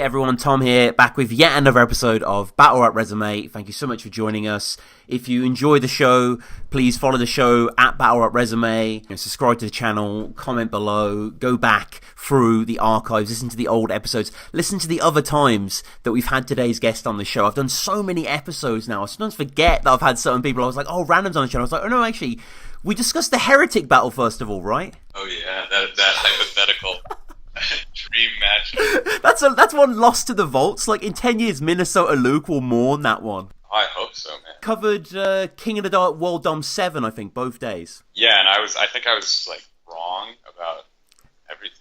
everyone, Tom here, back with yet another episode of Battle Rap Resume. Thank you so much for joining us. If you enjoy the show, please follow the show at Battle Rap Resume, subscribe to the channel, comment below, go back through the archives, listen to the old episodes, listen to the other times that we've had today's guest on the show. I've done so many episodes now, I sometimes forget that I've had certain people. I was like, oh, random's on the channel. I was like, oh no, actually, we discussed the Heretic battle first of all, right? Oh yeah, that hypothetical dream match. That's one lost to the vaults. Like in 10 years, Minnesota Luke will mourn that one. I hope so, man. Covered King of the Dark World Dom 7, I think, both days. Yeah, and I think I was like wrong about everything.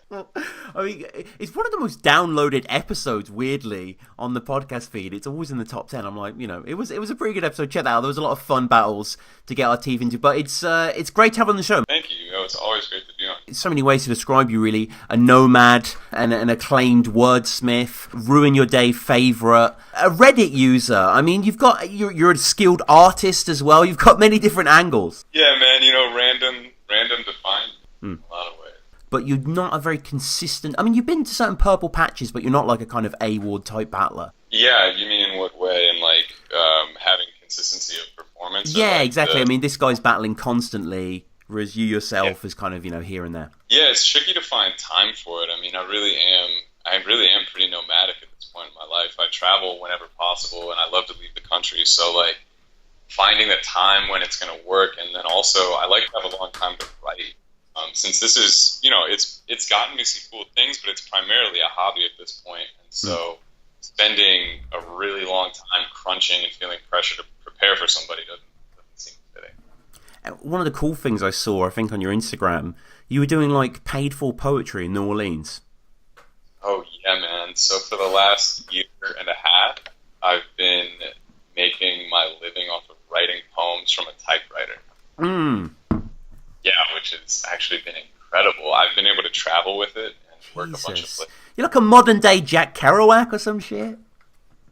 I mean, it's one of the most downloaded episodes, weirdly, on the podcast feed. It's always in the top 10. I'm like, it was a pretty good episode. Check that out. There was a lot of fun battles to get our teeth into, but it's great to have on the show. Thank you. It's always great to be on. So many ways to describe you, really. A nomad, an acclaimed wordsmith, ruin your day favorite, a Reddit user. I mean, you're a skilled artist as well. You've got many different angles. Yeah, man. Random defined in a lot of ways. But you're not a very consistent... I mean, you've been to certain purple patches, but you're not like a kind of A-Ward type battler. Yeah, you mean in what way? In like having consistency of performance? Yeah, exactly. I mean, this guy's battling constantly, whereas you yourself is kind of, here and there. Yeah, it's tricky to find time for it. I mean, I really am pretty nomadic at this point in my life. I travel whenever possible, and I love to leave the country. So, like, finding the time when it's going to work, and then also I like to have a long time to write. Since this is, it's gotten me some cool things, but it's primarily a hobby at this point. And so spending a really long time crunching and feeling pressure to prepare for somebody doesn't seem fitting. One of the cool things I saw, I think, on your Instagram, you were doing, like, paid-for poetry in New Orleans. Oh, yeah, man. So for the last year and a half, I've been making my living off of writing poems from a typewriter. Yeah, which has actually been incredible. I've been able to travel with it and work a bunch of places. You're like a modern-day Jack Kerouac or some shit?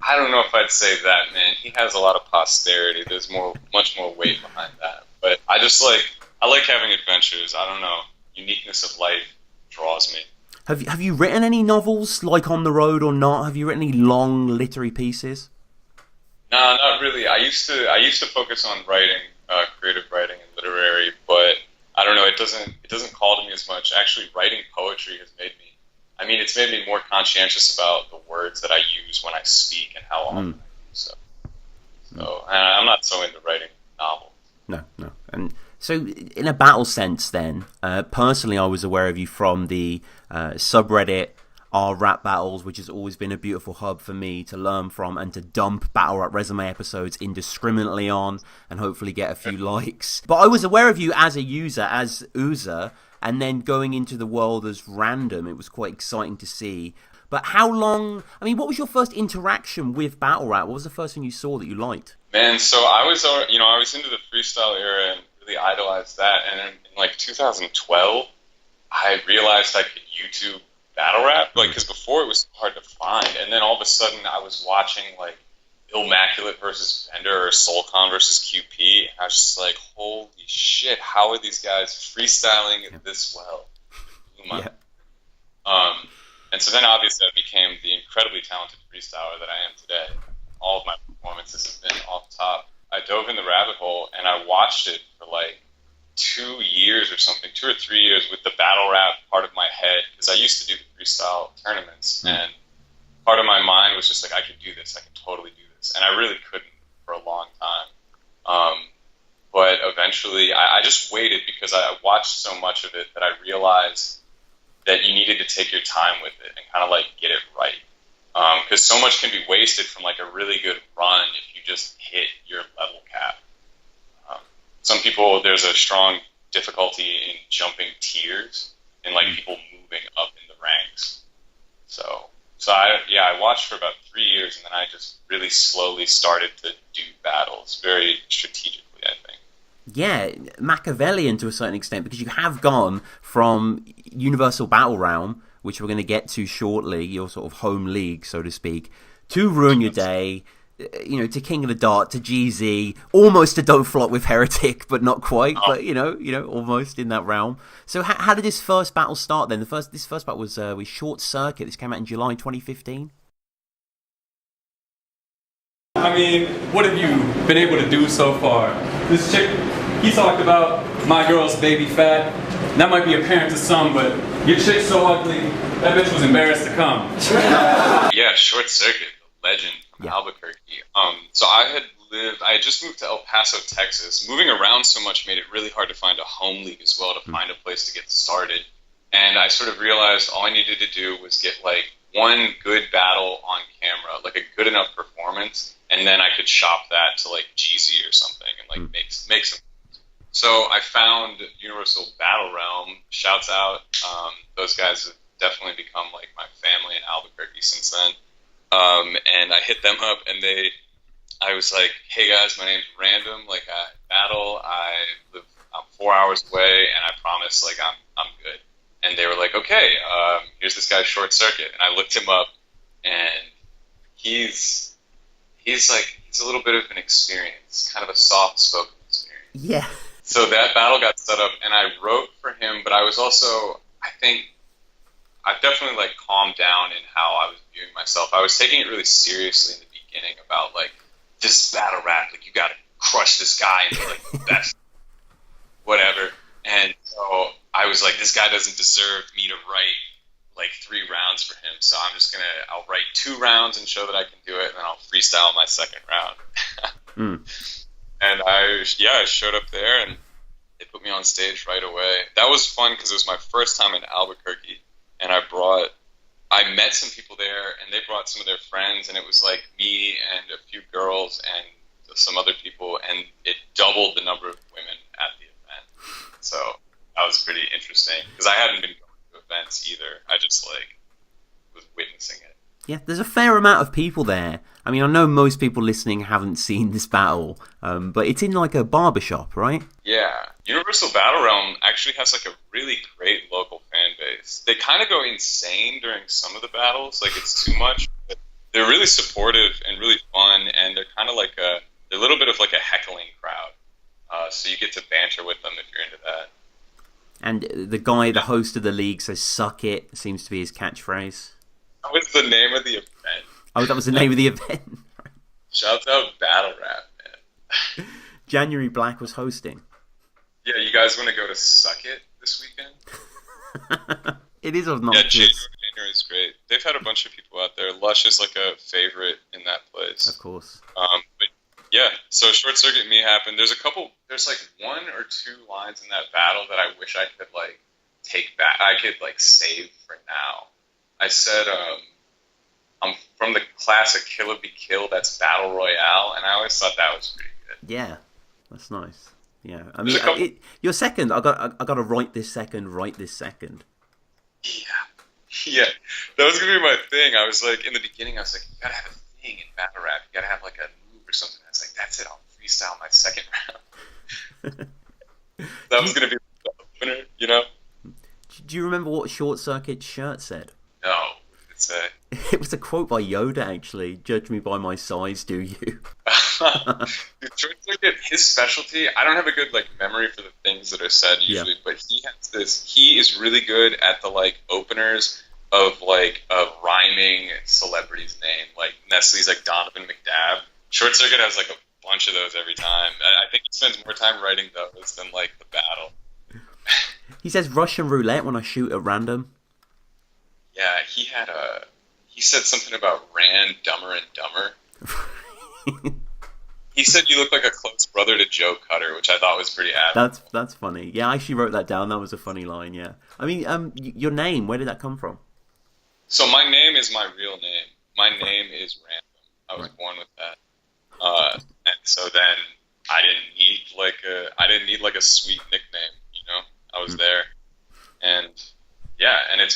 I don't know if I'd say that, man. He has a lot of posterity. There's much more weight behind that. But I like having adventures. I don't know. Uniqueness of life draws me. Have you written any novels, like On the Road or not? Have you written any long literary pieces? No, not really. I used to focus on writing, creative writing and literary, but I don't know, it doesn't call to me as much. Actually, writing poetry has made me more conscientious about the words that I use when I speak and how often I use them. So I'm not so into writing novels. No. And so in a battle sense then, personally I was aware of you from the subreddit Our Rap Battles, which has always been a beautiful hub for me to learn from and to dump Battle Rap Resume episodes indiscriminately on and hopefully get a few likes. But I was aware of you as a user, as Uzer, and then going into the world as Random. It was quite exciting to see. But how long... I mean, what was your first interaction with Battle Rap? What was the first thing you saw that you liked? Man, so I was into the freestyle era and really idolized that. And in like 2012, I realized I could YouTube battle rap, because before it was so hard to find, and then all of a sudden I was watching like Illmaculate versus Bender or Soulcon versus QP, and I was just like, holy shit, how are these guys freestyling it this well? And so then obviously I became the incredibly talented freestyler that I am today. All of my performances have been off top. I dove in the rabbit hole and I watched it for like 2 years or something, 2 or 3 years with the battle rap part of my head, because I used to do the freestyle tournaments, and part of my mind was just like, I can do this, I can totally do this, and I really couldn't for a long time. But eventually, I just waited because I watched so much of it that I realized that you needed to take your time with it and kind of like get it right, because so much can be wasted from like a really good run if you just hit your level cap. Some people, there's a strong difficulty in jumping tiers and like people moving up in the ranks. So I watched for about 3 years, and then I just really slowly started to do battles very strategically, I think. Yeah, Machiavellian to a certain extent, because you have gone from Universal Battle Realm, which we're going to get to shortly, your sort of home league, so to speak, to Ruin Your Day, to King of the Dart, to GZ, almost to Don't Flop with Heretic, but not quite, but almost in that realm. So how did this first battle start then? This first battle was with Short Circuit. This came out in July 2015. I mean, what have you been able to do so far? This chick, he talked about my girl's baby fat. That might be apparent to some, but your chick's so ugly, that bitch was embarrassed to come. Yeah, Short Circuit, the legend from Albuquerque. So I had just moved to El Paso, Texas. Moving around so much made it really hard to find a home league as well, to find a place to get started. And I sort of realized all I needed to do was get like one good battle on camera, like a good enough performance, and then I could shop that to like Jeezy or something and like make some. So I found Universal Battle Realm. Shouts out. Those guys have definitely become like my family in Albuquerque since then. And I hit them up, and I was like, hey guys, my name's Random. Like, I battle. I'm 4 hours away, and I promise, like, I'm good. And they were like, okay, here's this guy Short Circuit. And I looked him up, and he's a little bit of an experience, kind of a soft-spoken experience. Yeah. So that battle got set up, and I wrote for him, but I was also, I think, I've definitely, like, calmed down in how I was viewing myself. I was taking it really seriously in the beginning about, like, this battle rap, like, you gotta crush this guy and be, like, the best, whatever. And so I was like, this guy doesn't deserve me to write, like, 3 rounds for him, so I'll write 2 rounds and show that I can do it, and then I'll freestyle my second round. And I showed up there, and they put me on stage right away. That was fun because it was my first time in Albuquerque, and I met some people there, and they brought some of their friends, and it was like me and a few girls and some other people, and it doubled the number of women at the event. So that was pretty interesting because I hadn't been going to events either. I just like was witnessing it. Yeah, there's a fair amount of people there. I mean, I know most people listening haven't seen this battle, but it's in like a barbershop, right? Yeah. Universal Battle Realm actually has like a really great local fan base. They kind of go insane during some of the battles, like it's too much, but they're really supportive and really fun, and they're kind of like they're a little bit of like a heckling crowd. So you get to banter with them if you're into that. And the guy, the host of the league, says "suck it" seems to be his catchphrase. That was the name of the event. Oh, that was the name of the event. Shouts out Battle Rap, man. January Black was hosting. Yeah, you guys want to go to Suck It this weekend? It is obnoxious. Yeah, January is great. They've had a bunch of people out there. Lush is like a favorite in that place. Of course. But yeah, so Short Circuit and me happened. There's like 1 or 2 lines in that battle that I wish I could like take back. I could like save for now. I said, I'm from the classic Kill or Be Killed, that's Battle Royale, and I always thought that was pretty good. Yeah, that's nice. Yeah, I mean, your second, I got to write this second. Yeah, that was gonna be my thing. I was like, in the beginning, I was like, you gotta have a thing in battle rap. You gotta have like a move or something. I was like, that's it. I'll freestyle my second round. That was gonna be the opener, you know. Do you remember what Short Circuit's shirt said? No, it's a. It was a quote by Yoda, actually. Judge me by my size, do you? Short Circuit, his specialty, I don't have a good like memory for the things that are said usually, but he is really good at the like openers of like a rhyming celebrity's name. Like Nestle's like Donovan McNabb. Short Circuit has like a bunch of those every time. I think he spends more time writing those than like the battle. He says Russian roulette when I shoot at random. Yeah, he said something about Rand, Dumber and Dumber. He said you look like a close brother to Joe Cutter, which I thought was pretty admirable. That's funny. Yeah, I actually wrote that down. That was a funny line, yeah. I mean, your name, where did that come from? So my name is my real name. My name is Random. I was born with that. And so then I didn't need like a sweet nickname, you know? I was there. And yeah, and I'm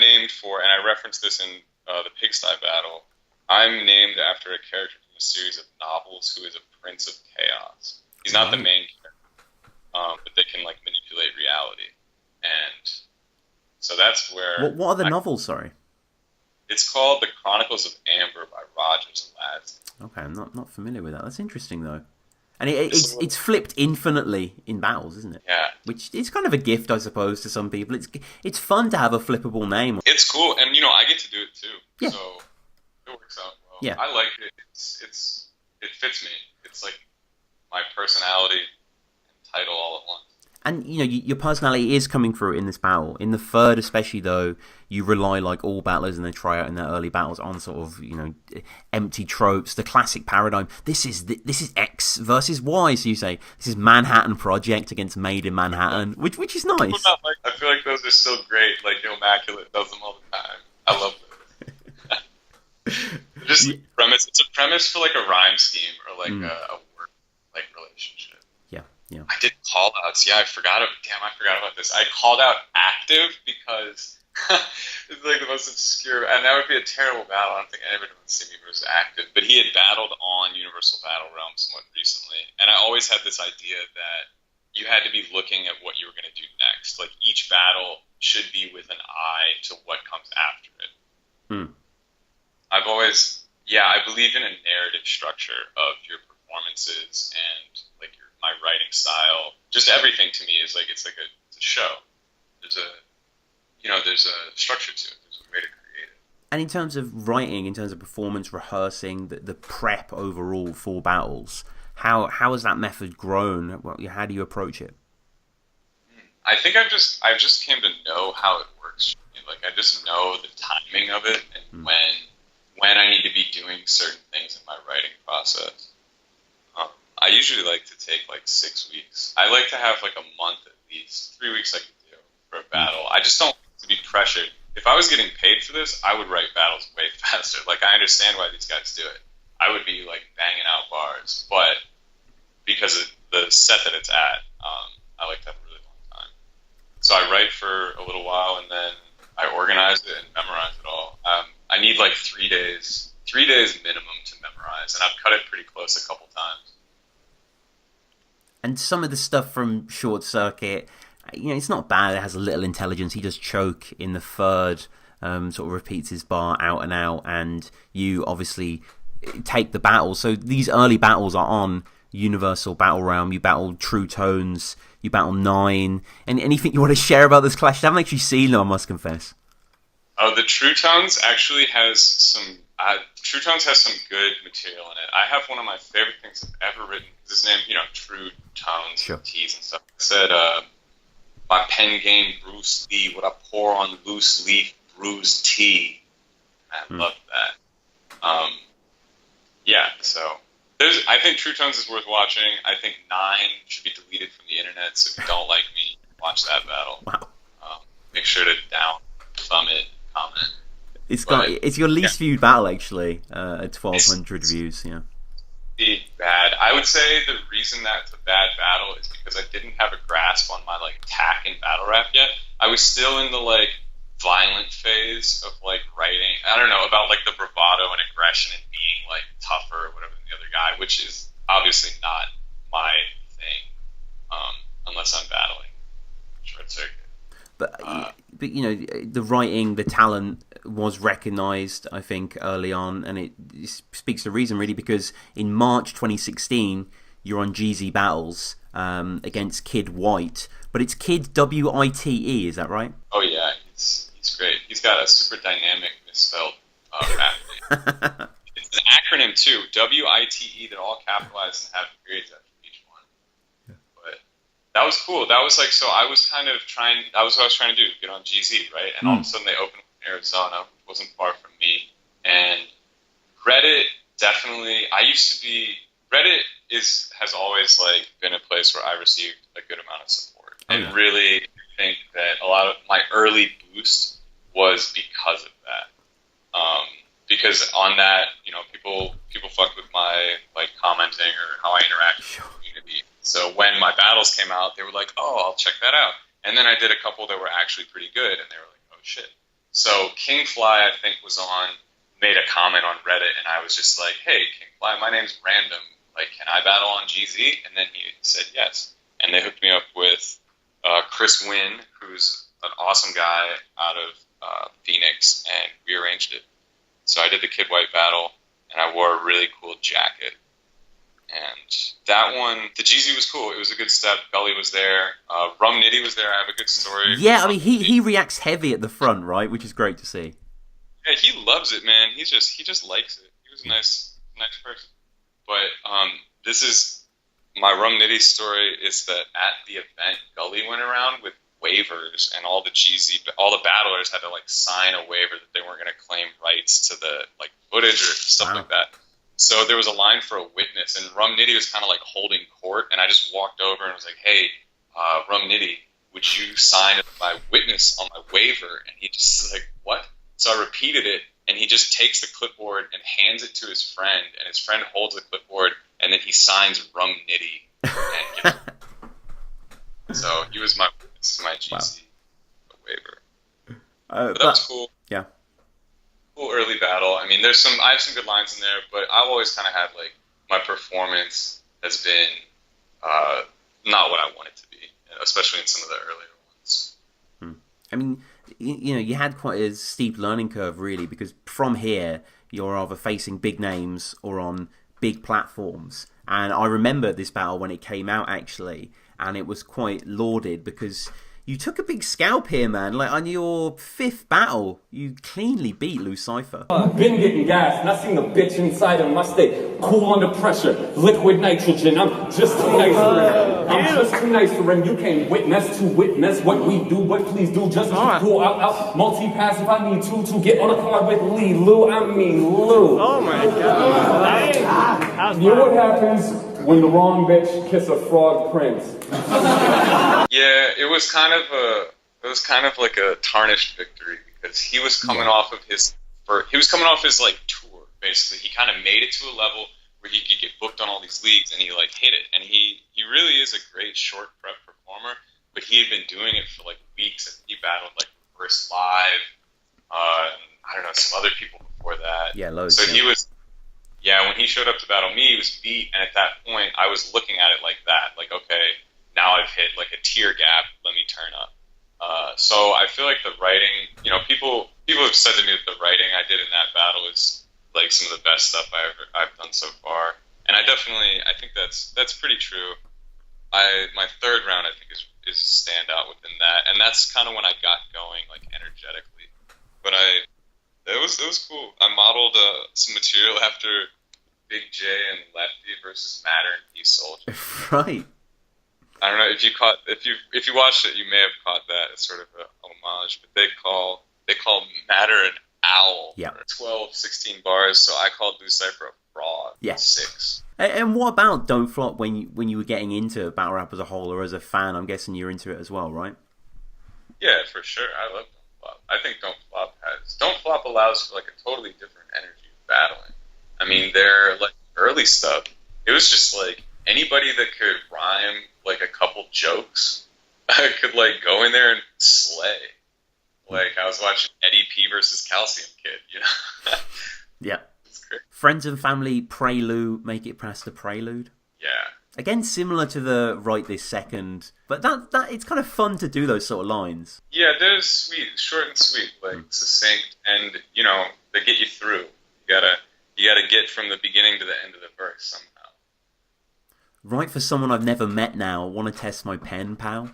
named for, and I referenced this in the Pigsty Battle, I'm named after a character from a series of novels who is a prince of chaos. He's not the main character, but they can like manipulate reality. And so that's where... What are the novels, sorry? It's called The Chronicles of Amber by Rogers and Ladson. Okay, I'm not familiar with that. That's interesting, though. And it's flipped infinitely in battles, isn't it? Yeah. Which is kind of a gift, I suppose, to some people. It's fun to have a flippable name. It's cool, and I get to do it too. Yeah. So it works out well. Yeah. I like it. It fits me. It's like my personality and title all at once. And your personality is coming through in this battle. In the third, especially though, you rely like all battlers and they try out in their early battles on sort of empty tropes, the classic paradigm. This is X versus Y. So you say this is Manhattan Project against Made in Manhattan, which is nice. I feel like those are still great. Like Immaculate does them all the time. I love those. Just premise. It's a premise for like a rhyme scheme or like a word like relationship. Yeah. I did call outs. Yeah, I forgot about this. I called out Active because it's like the most obscure, and that would be a terrible battle. I don't think anybody would see me versus Active. But he had battled on Universal Battle Realm somewhat recently, and I always had this idea that you had to be looking at what you were going to do next. Like each battle should be with an eye to what comes after it. I believe in a narrative structure of your performances and like my writing style. Just everything to me is like it's a show. There's a structure to it. There's a way to create it. And in terms of writing, in terms of performance, rehearsing, the prep overall for battles, how has that method grown? How do you approach it? I think I've just came to know how it works. Like I just know the timing of it and when I need to be doing certain things in my writing process. I usually like to take like 6 weeks. I like to have like a month at least. 3 weeks I could do for a battle. I just don't want to be pressured. If I was getting paid for this, I would write battles way faster. Like I understand why these guys do it. I would be like banging out bars, but because of the set that it's at, I like to have a really long time. So I write for a little while and then I organize it and memorize it all. I need like 3 days minimum to memorize, and I've cut it pretty close a couple times. And some of the stuff from Short Circuit, it's not bad. It has a little intelligence. He does choke in the third, sort of repeats his bar out and out, and you obviously take the battle. So these early battles are on Universal Battle Realm. You battle True Tones, you battle Nine. And anything you want to share about this clash? I haven't actually seen them, I must confess. The True Tones actually has some... True Tones has some good material in it. I have one of my favorite things I've ever written. His name, True Tones, sure. T's and stuff. It said, my pen game Bruce Lee, what I pour on loose leaf bruised tea. I love that. So I think True Tones is worth watching. I think 9 should be deleted from the internet, so if you don't like me, watch that battle. Wow. Make sure to thumb it, comment. It's your least viewed battle actually, at 1,200 views. Yeah. Bad. I would say the reason that's a bad battle is because I didn't have a grasp on my like tack and battle rap yet. I was still in the like violent phase of like writing. I don't know about like the bravado and aggression and being like tougher or whatever than the other guy, which is obviously not my thing, unless I'm battling Short Circuit. But the writing, the talent was recognised, I think, early on, and it speaks to reason, really, because in March 2016, you're on GZ Battles against Kid White, but it's Kid Wite, is that right? Oh yeah, he's great. He's got a super dynamic misspelled rap name. It's an acronym too, WITE, they're all capitalized and have periods after each one. But that was cool. That was like, so I was kind of that was what I was trying to do, get on GZ, right? And all of a sudden they opened in Arizona, which wasn't far from me. And Reddit definitely, Reddit has always like been a place where I received a good amount of support. And really think that a lot of my early boost was because of that. Because on that, people fucked with my like commenting or how I interact with the community. So when my battles came out, they were like, "Oh, I'll check that out." And then I did a couple that were actually pretty good, and they were like, "Oh shit." So Kingfly, I think, made a comment on Reddit, and I was just like, "Hey, Kingfly, my name's Random. Like, can I battle on GZ?" And then he said yes, and they hooked me up with Chris Wynn, who's an awesome guy out of Phoenix, and we arranged it. So I did the Kid White battle, and I wore a really cool jacket. And that one, the GZ was cool. It was a good step. Gully was there. Rum Nitty was there. I have a good story. Yeah, I mean, he reacts heavy at the front, right? Which is great to see. Yeah, he loves it, man. He just likes it. He was a nice person. But this is my Rum Nitty story. Is that at the event, Gully went around with waivers, and all the battlers had to like sign a waiver that they weren't going to claim rights to the like footage or stuff like that. So there was a line for a witness, and Rum Nitty was kind of like holding court, and I just walked over and was like, "Hey, Rum Nitty, would you sign my witness on my waiver?" And he just was like, "What?" So I repeated it, and he just takes the clipboard and hands it to his friend, and his friend holds the clipboard, and then he signs Rum Nitty. So he was my GC waiver. But that was cool. Yeah. Cool early battle. I mean, I have some good lines in there, but I've always kind of had like my performance has been not what I want it to be, especially in some of the earlier ones. I mean, you had quite a steep learning curve, really, because from here you're either facing big names or on big platforms. And I remember this battle when it came out, actually, and it was quite lauded because you took a big scalp here, man. Like, on your 5th battle, you cleanly beat Lou Cypher. I've been getting gas, and I seen the bitch inside of my state. Cool under pressure, liquid nitrogen. I'm just too nice for him. I'm just too nice for him. You can't witness what we do, but please do just go out. Multi-pass if I need to get on a car with Lou. Oh my God. You know what happens when the wrong bitch kiss a frog prince? Yeah, it was kind of like a tarnished victory because he was coming off of his like tour, basically. He kind of made it to a level where he could get booked on all these leagues, and he like hit it. And he really is a great short prep performer, but he had been doing it for like weeks, and he battled like Reverse Live, I don't know, some other people before that. Yeah, loads. So he was. Yeah, when he showed up to battle me, he was beat, and at that point, I was looking at it like that, like, okay, now I've hit like a tier gap, let me turn up. So I feel like the writing, people have said to me that the writing I did in that battle is like some of the best stuff I've done so far, and I think that's pretty true. My 3rd round I think is a standout within that, and that's kind of when I got going like energetically. But it was cool. I modeled some material after Big J and Lefty versus Matter and Peace Soldier. Right. I don't know if you watched it, you may have caught that. It's sort of a homage, but they call Matter an owl. Yeah. 12, 16 bars. So I called Lou Cypher a fraud. Yeah. 6. And what about Don't Flop when you were getting into battle rap as a whole or as a fan? I'm guessing you're into it as well, right? Yeah, for sure. I love Don't Flop. I think Don't Flop allows for like a totally different energy of battling. I mean, their like early stuff, it was just like anybody that could rhyme like a couple jokes could like go in there and slay. Like I was watching Eddie P versus Calcium Kid, Yeah. It's great. Friends and family, Prelude, make it past the prelude. Yeah. Again, similar to the Right This Second, but that it's kind of fun to do those sort of lines. Yeah, they're sweet, short and sweet, like succinct, and they get you through. You gotta get from the beginning to the end of the verse somehow. Right for someone I've never met now. Want to test my pen, pal?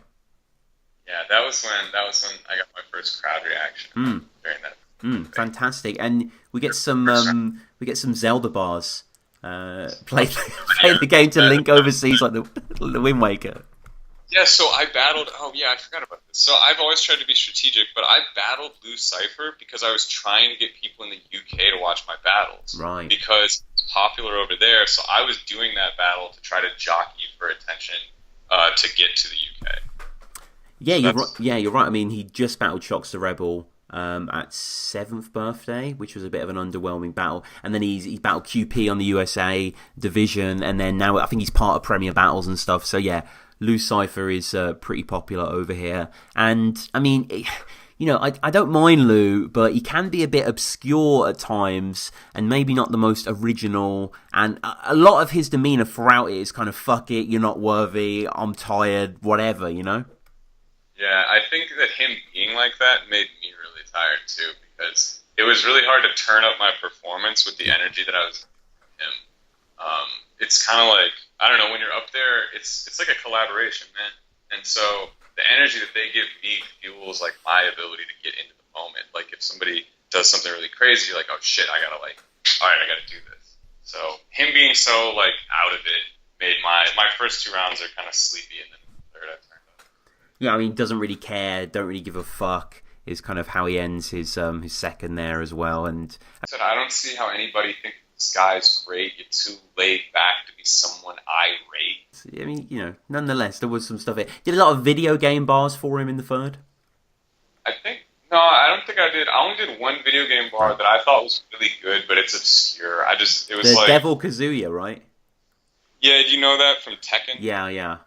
Yeah, that was when I got my first crowd reaction during that. Fantastic, and we get some Zelda bars. Play the game to link overseas like the Wind Waker. Yeah, so I battled. Oh yeah, I forgot about this. So I've always tried to be strategic, but I battled Lou Cypher because I was trying to get people in the UK to watch my battles. Right. Because it's popular over there, so I was doing that battle to try to jockey for attention to get to the UK. Yeah, you're right. Yeah, you're right. I mean, he just battled Shocks the Rebel at 7th birthday, which was a bit of an underwhelming battle, and then he's battled QP on the USA division, and then now I think he's part of Premier Battles and stuff. So yeah, Lou Cypher is pretty popular over here, and I mean, I don't mind Lou, but he can be a bit obscure at times, and maybe not the most original. And a lot of his demeanor throughout it is kind of "fuck it, you're not worthy, I'm tired, whatever," Yeah, I think that him being like that made me really tired too, because it was really hard to turn up my performance with the energy that I was giving him. It's kind of like, I don't know, when you're up there, it's like a collaboration, man. And so the energy that they give me fuels like my ability to get into the moment. Like if somebody does something really crazy, you're like, oh shit, I gotta like all right, I got to do this. So him being so like out of it made my first 2 rounds are kind of sleepy, and then the third I turned up. Yeah, I mean, doesn't really care, don't really give a fuck is kind of how he ends his second there as well. And I said, I don't see how anybody thinks this guy's great. You're too laid back to be someone irate. I mean, you know, nonetheless, there was some stuff. Did a lot of video game bars for him in the third. No, I don't think I did. I only did one video game bar that I thought was really good, but it's obscure. It was the like Devil Kazuya, right? Yeah, do you know that from Tekken? Yeah.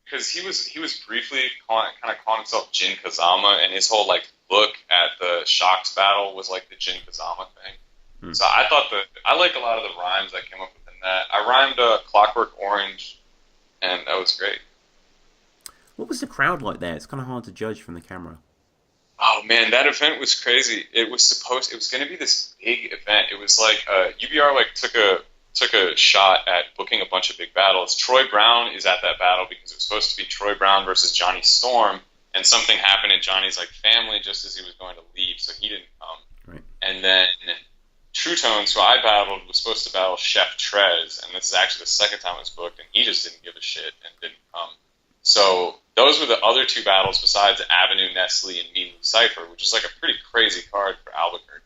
Because he was briefly kind of calling himself Jin Kazama, and his whole like look at the Shocks battle was like the Jin Kazama thing. So I thought I like a lot of the rhymes that came up within that. I rhymed Clockwork Orange, and that was great. What was the crowd like there? It's kind of hard to judge from the camera. Oh man, that event was crazy. It was going to be this big event. It was like UBR like took a shot at booking a bunch of big battles. Troy Brown is at that battle because it was supposed to be Troy Brown versus Johnny Storm, and something happened in Johnny's like family just as he was going to leave, so he didn't come. Right. And then True Tones, who I battled, was supposed to battle Chef Trez, and this is actually the second time it was booked, and he just didn't give a shit and didn't come. So those were the other 2 battles besides Avenue Nestle and Me Cypher, which is like a pretty crazy card for Albuquerque.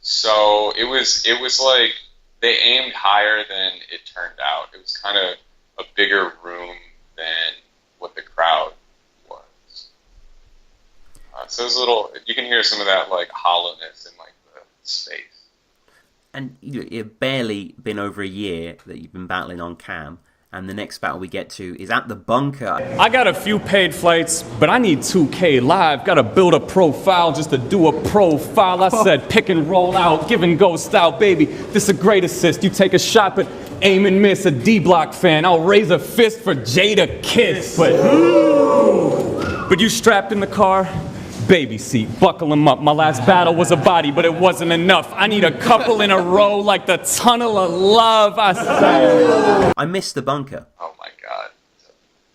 So it was like they aimed higher than it turned out. It was kind of a bigger room than what the crowd was. So it was a little. You can hear some of that like hollowness in like the space. And you've barely been over a year that you've been battling on cam. And the next battle we get to is at the bunker. I got a few paid flights, but I need 2K live. Gotta build a profile just to do a profile. I said pick and roll out, give and go style, baby. This a great assist. You take a shot, but aim and miss. A D-Block fan, I'll raise a fist for Jada Kiss. But you strapped in the car? Baby seat, buckle him up. My last battle was a body, but it wasn't enough. I need a couple in a row like the tunnel of love, I said. I missed the bunker. Oh my god.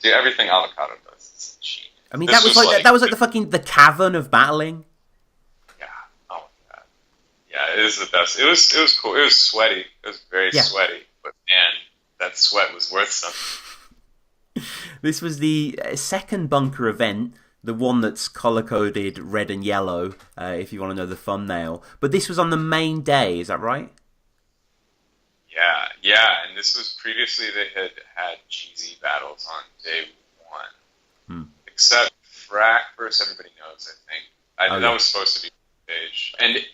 Dude, everything Avocado does is cheap. I mean, that was like the fucking the cavern of battling. Yeah. Oh my god. Yeah, it is the best. It was cool. It was sweaty. It was very sweaty. But man, that sweat was worth something. This was the second bunker event. The one that's color-coded red and yellow, if you want to know the thumbnail. But this was on the main day, is that right? Yeah, and this was previously they had GZ battles on day 1. Except Frack versus Everybody Knows, I think. That was supposed to be the stage. And,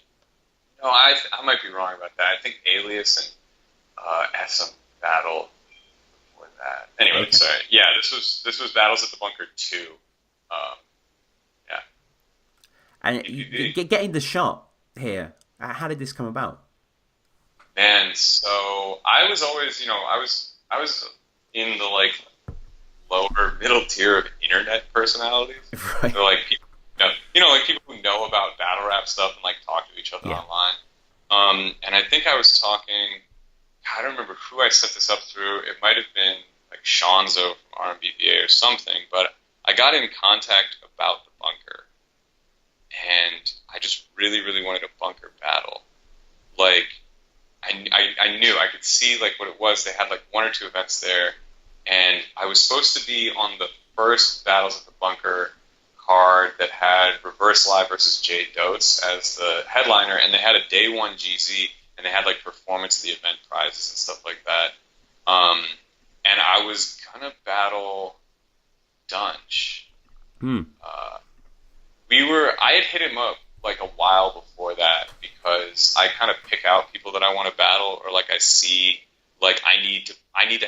no, I might be wrong about that. I think Alias and SM battle before that. Anyway, sorry. Yeah, this was Battles at the Bunker 2. And getting the shot here, how did this come about? Man, so I was always, I was in the like lower middle tier of internet personalities. Right. They're like people, like people who know about battle rap stuff and like talk to each other online. And I think I was talking. I don't remember who I set this up through. It might have been like Shanzo from RMBVA or something, but I got in contact about the bunker. And I just really, really wanted a bunker battle. Like, I knew, I could see, like, what it was. They had, like, 1 or 2 events there. And I was supposed to be on the first Battles at the Bunker card that had Reverse Live versus Jay Dose as the headliner. And they had a day 1 GZ, and they had, like, performance of the event prizes and stuff like that. And I was gonna battle Dunch. I had hit him up like a while before that because I kind of pick out people that I want to battle, or like I see like I need to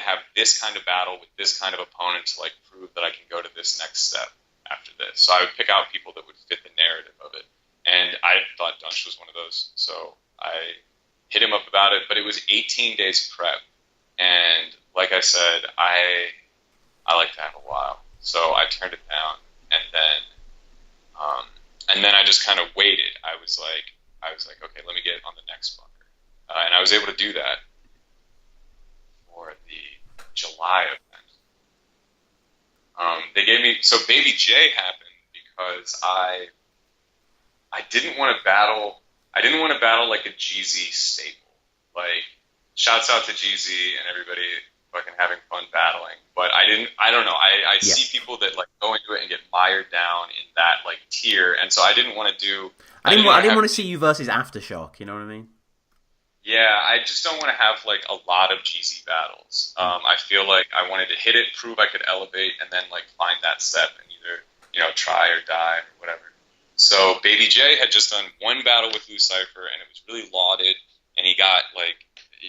have this kind of battle with this kind of opponent to like prove that I can go to this next step after this. So I would pick out people that would fit the narrative of it, and I thought Dunch was one of those. So I hit him up about it, but it was 18 days prep, and like I said, I like to have a while, so I turned it down, and then I just kind of waited. I was like, okay, let me get on the next bunker, and I was able to do that for the July event. They gave me so Baby J happened because I didn't want to battle. I didn't want to battle like a GZ staple. Like, shouts out to GZ and everybody fucking having fun battling. But I don't know. I see people that like go into it and get mired down in that like tier, and so I didn't want to do. I didn't want to see you versus Aftershock. You know what I mean? Yeah, I just don't want to have like a lot of GZ battles. I feel like I wanted to hit it, prove I could elevate, and then like find that step and either try or die or whatever. So Baby J had just done one battle with Lou Cypher, and it was really lauded, and he got like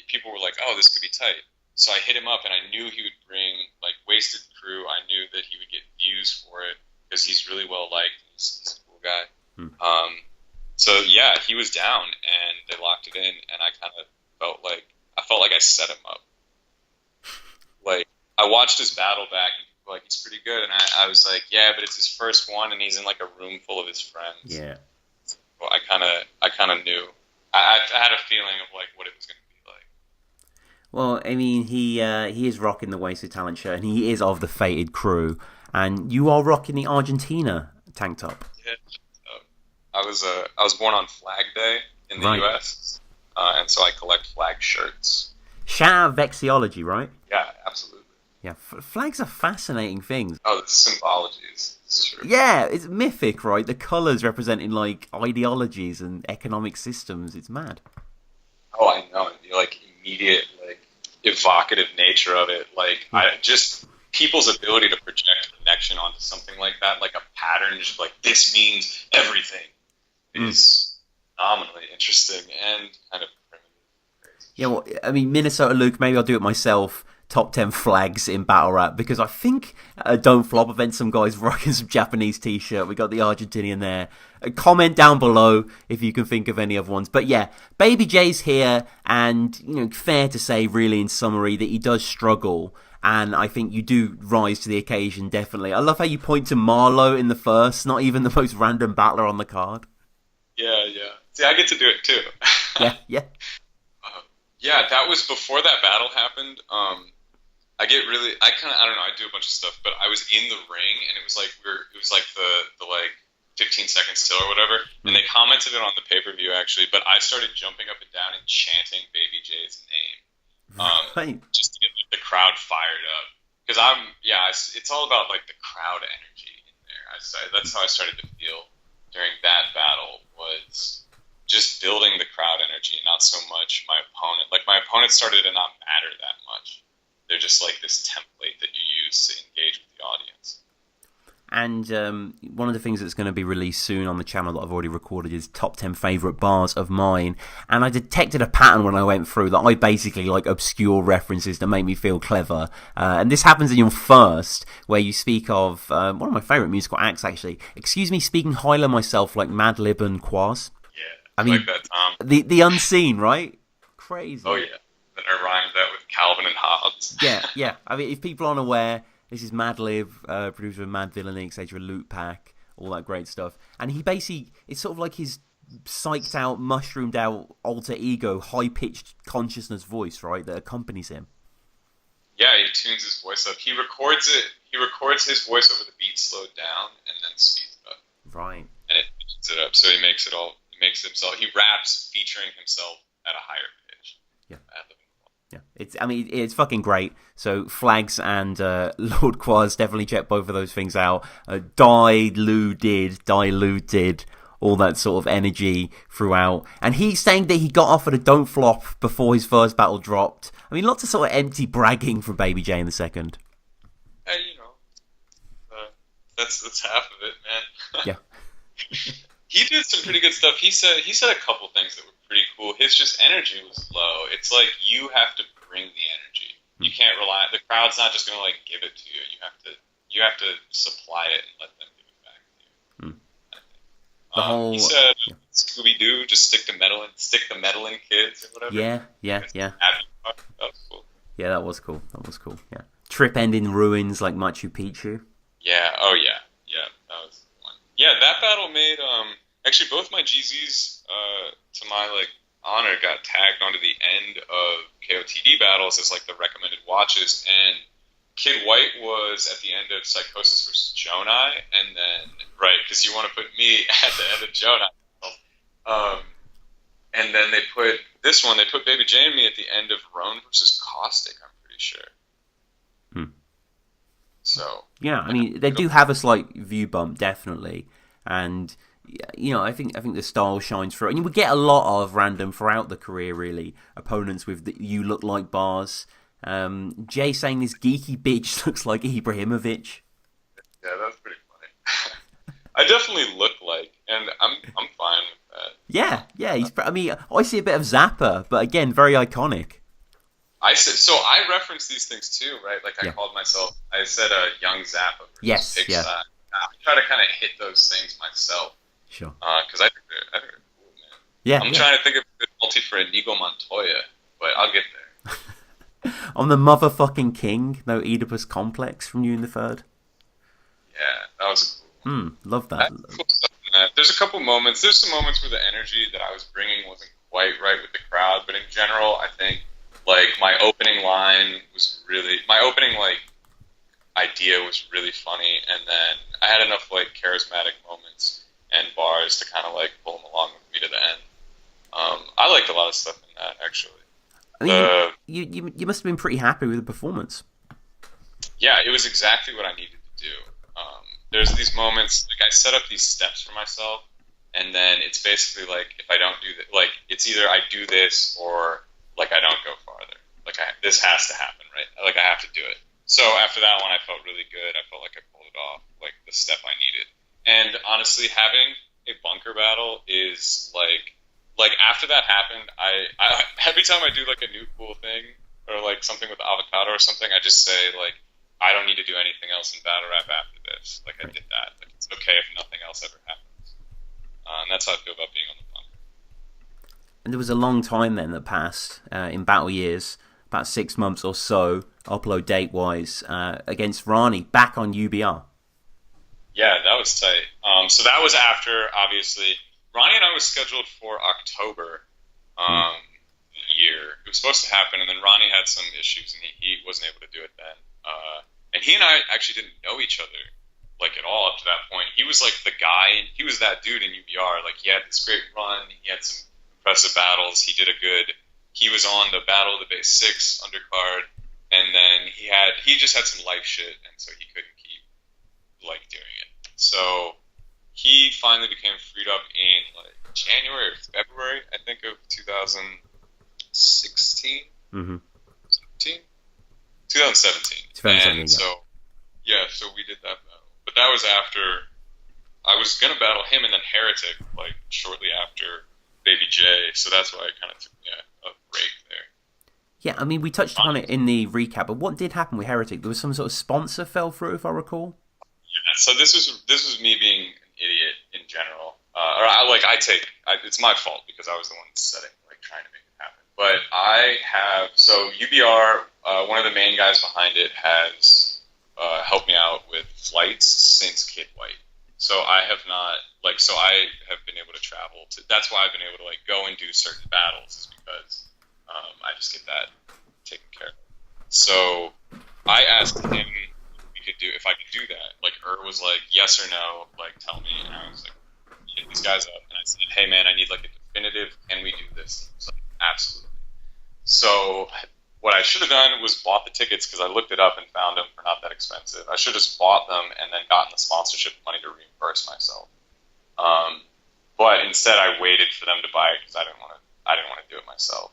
people were like, "Oh, this could be tight." So I hit him up, and I knew he would bring like Wasted Crew. I knew that he would get views for it because he's really well liked. He's a cool guy. So yeah, he was down, and they locked it in, and I kind of felt like I set him up. Like I watched his battle back, and people were like, he's pretty good, and I was like, yeah, but it's his first one, and he's in like a room full of his friends. Yeah. Well, I kind of knew. I had a feeling of like what it was going to be like. Well, I mean, he is rocking the Wasted Talent shirt, and he is of the Fated Crew, and you are rocking the Argentina tank top. Yeah. I was born on Flag Day in the U.S., and so I collect flag shirts. Shout out Vexiology, right? Yeah, absolutely. Yeah, flags are fascinating things. Oh, the symbology is true. Yeah, it's mythic, right? The colours representing like ideologies and economic systems. It's mad. Oh, I know. The like immediate like evocative nature of it, like people's ability to project connection onto something like that, like a pattern, just like this means everything. Is phenomenally interesting and kind of primitive. Yeah, well, I mean, Minnesota Luke, maybe I'll do it myself. Top 10 flags in battle rap, because I think Don't Flop event some guys rocking some Japanese t-shirt. We got the Argentinian there. Comment down below if you can think of any other ones. But yeah, Baby J's here, and fair to say, really, in summary, that he does struggle. And I think you do rise to the occasion, definitely. I love how you point to Marlowe in the first, not even the most random battler on the card. Yeah. See, I get to do it too. Yeah. Yeah, that was before that battle happened. I don't know, I do a bunch of stuff, but I was in the ring, and it was like the like 15 seconds till or whatever, and they commented it on the pay-per-view actually, but I started jumping up and down and chanting Baby J's name, just to get like, the crowd fired up, because it's all about like the crowd energy in there. That's how I started to feel during that battle, was just building the crowd energy, not so much my opponent. Like, my opponent started to not matter that much. They're just like this template that you use to engage with the audience. And one of the things that's going to be released soon on the channel that I've already recorded is top 10 favourite bars of mine. And I detected a pattern when I went through that I basically like obscure references that make me feel clever. And this happens in your first, where you speak of one of my favourite musical acts, actually. Excuse me, speaking highly of myself, like Madlib and Quaz. Yeah, I mean, like that, Tom. The unseen, right? Crazy. Oh, yeah. Then I rhymed that with Calvin and Hobbes. Yeah. I mean, if people aren't aware, this is Madlib, producer of Mad Villainy, etc., Loot Pack, all that great stuff. And he basically, it's sort of like his psyched out, mushroomed out, alter ego, high-pitched consciousness voice, right, that accompanies him. Yeah, he tunes his voice up. He records his voice over the beat slowed down and then speeds it up. Right. And it speeds it up, so he makes he raps featuring himself at a higher pitch. Yeah. It's fucking great. So Flags and Lord Quaz, definitely check both of those things out. Diluted, all that sort of energy throughout. And he's saying that he got offered a Don't Flop before his first battle dropped. I mean, lots of sort of empty bragging from Baby J in the second. Hey, that's half of it, man. Yeah. He did some pretty good stuff. He said a couple things that were pretty cool. His just energy was low. It's like you have to bring the energy. You can't rely. The crowd's not just going to like give it to you. You have to supply it and let them give it back to you. He said, Scooby Doo, just stick the meddling kids or whatever. Yeah. That was cool. Yeah, that was cool. Yeah. Trip end in ruins like Machu Picchu. Yeah. Oh yeah. That was the one. Yeah, that battle made actually both my GZs to my like honor got tagged onto the end of KOTD battles as like the recommended watches, and Kid White was at the end of Psychosis vs. Jonai, and then right, because you want to put me at the end of Jonai. then they put Baby J and me at the end of Roan versus Caustic, I'm pretty sure. So yeah, I mean, they do have a slight view bump, definitely, and I think the style shines through. And we get a lot of random throughout the career, really, opponents with the "you look like" bars. Jay saying this geeky bitch looks like Ibrahimovic. Yeah, that's pretty funny. I definitely look like, and I'm fine with that. Yeah. I mean, I see a bit of Zappa, but again, very iconic. I reference these things too, right? Like I said a young Zappa. Yes, yeah. I try to kind of hit those things myself. Sure. Because I think they're cool, man. Yeah. I'm trying to think of a good multi for Inigo Montoya, but I'll get there. On the motherfucking king, no Oedipus complex from You in the Third. Yeah, that was cool. Love that. Cool stuff in that. There's a couple moments. There's some moments where the energy that I was bringing wasn't quite right with the crowd, but in general, I think my opening idea was really funny, and then I had enough charismatic moments and bars to kind of pull them along with me to the end. I liked a lot of stuff in that, actually. I mean, you must have been pretty happy with the performance. Yeah, it was exactly what I needed to do. There's these moments, I set up these steps for myself, and then it's basically if I don't do that, it's either I do this or I don't go farther. This has to happen, right? I have to do it. So after that one, I felt really good. I felt like I pulled it off, the step I needed. And honestly, having a bunker battle is after that happened, I every time I do a new cool thing or something with avocado or something, I just say I don't need to do anything else in battle rap after this. I did that. It's okay if nothing else ever happens. And that's how I feel about being on the bunker. And there was a long time then that passed in battle years, about 6 months or so, upload date-wise, against Rani, back on UBR. Yeah, that was tight. So that was after, obviously, Ronnie and I was scheduled for October year. It was supposed to happen, and then Ronnie had some issues, and he wasn't able to do it then. And he and I actually didn't know each other, at all up to that point. He was, the guy, he was that dude in UBR. He had this great run, he had some impressive battles, he was on the Battle of the Base 6 undercard, and then he just had some life shit, and so he couldn't keep, doing it. So he finally became freed up in January or February, I think, of 2016. 2017. And so we did that battle. But that was after I was gonna battle him and then Heretic shortly after Baby J. So that's why I kind of took a break there. Yeah, I mean, we touched on it in the recap, but what did happen with Heretic? There was some sort of sponsor fell through, if I recall. Yeah, so this was me being an idiot in general. It's my fault because I was the one setting, trying to make it happen. But UBR, one of the main guys behind it has helped me out with flights since Kid White. So I have not, I have been able to travel that's why I've been able to go and do certain battles, is because I just get that taken care of. So I asked him if I could do that. Was yes or no, tell me. And I was hit these guys up, and I said, hey man, I need a definitive, can we do this? He was absolutely. So what I should have done was bought the tickets, because I looked it up and found them for not that expensive. I should have just bought them and then gotten the sponsorship money to reimburse myself. But instead I waited for them to buy it because I didn't want to do it myself.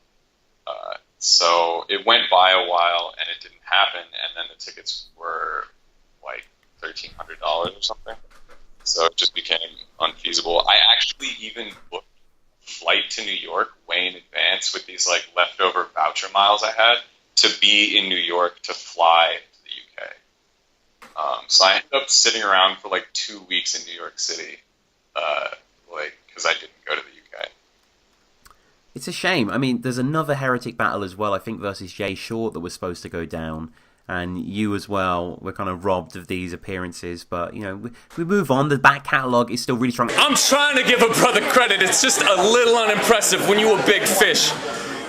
So it went by a while and it didn't happen, and then the tickets were $1,300 or something. So it just became unfeasible. I actually even booked a flight to New York way in advance with these leftover voucher miles I had to be in New York to fly to the UK. So I ended up sitting around for 2 weeks in New York City, because I didn't go to the UK. It's a shame. I mean, there's another Heretic battle as well, I think versus Jay Short, that was supposed to go down. And you as well were kind of robbed of these appearances. But, we move on. The back catalogue is still really strong. I'm trying to give a brother credit. It's just a little unimpressive when you a big fish.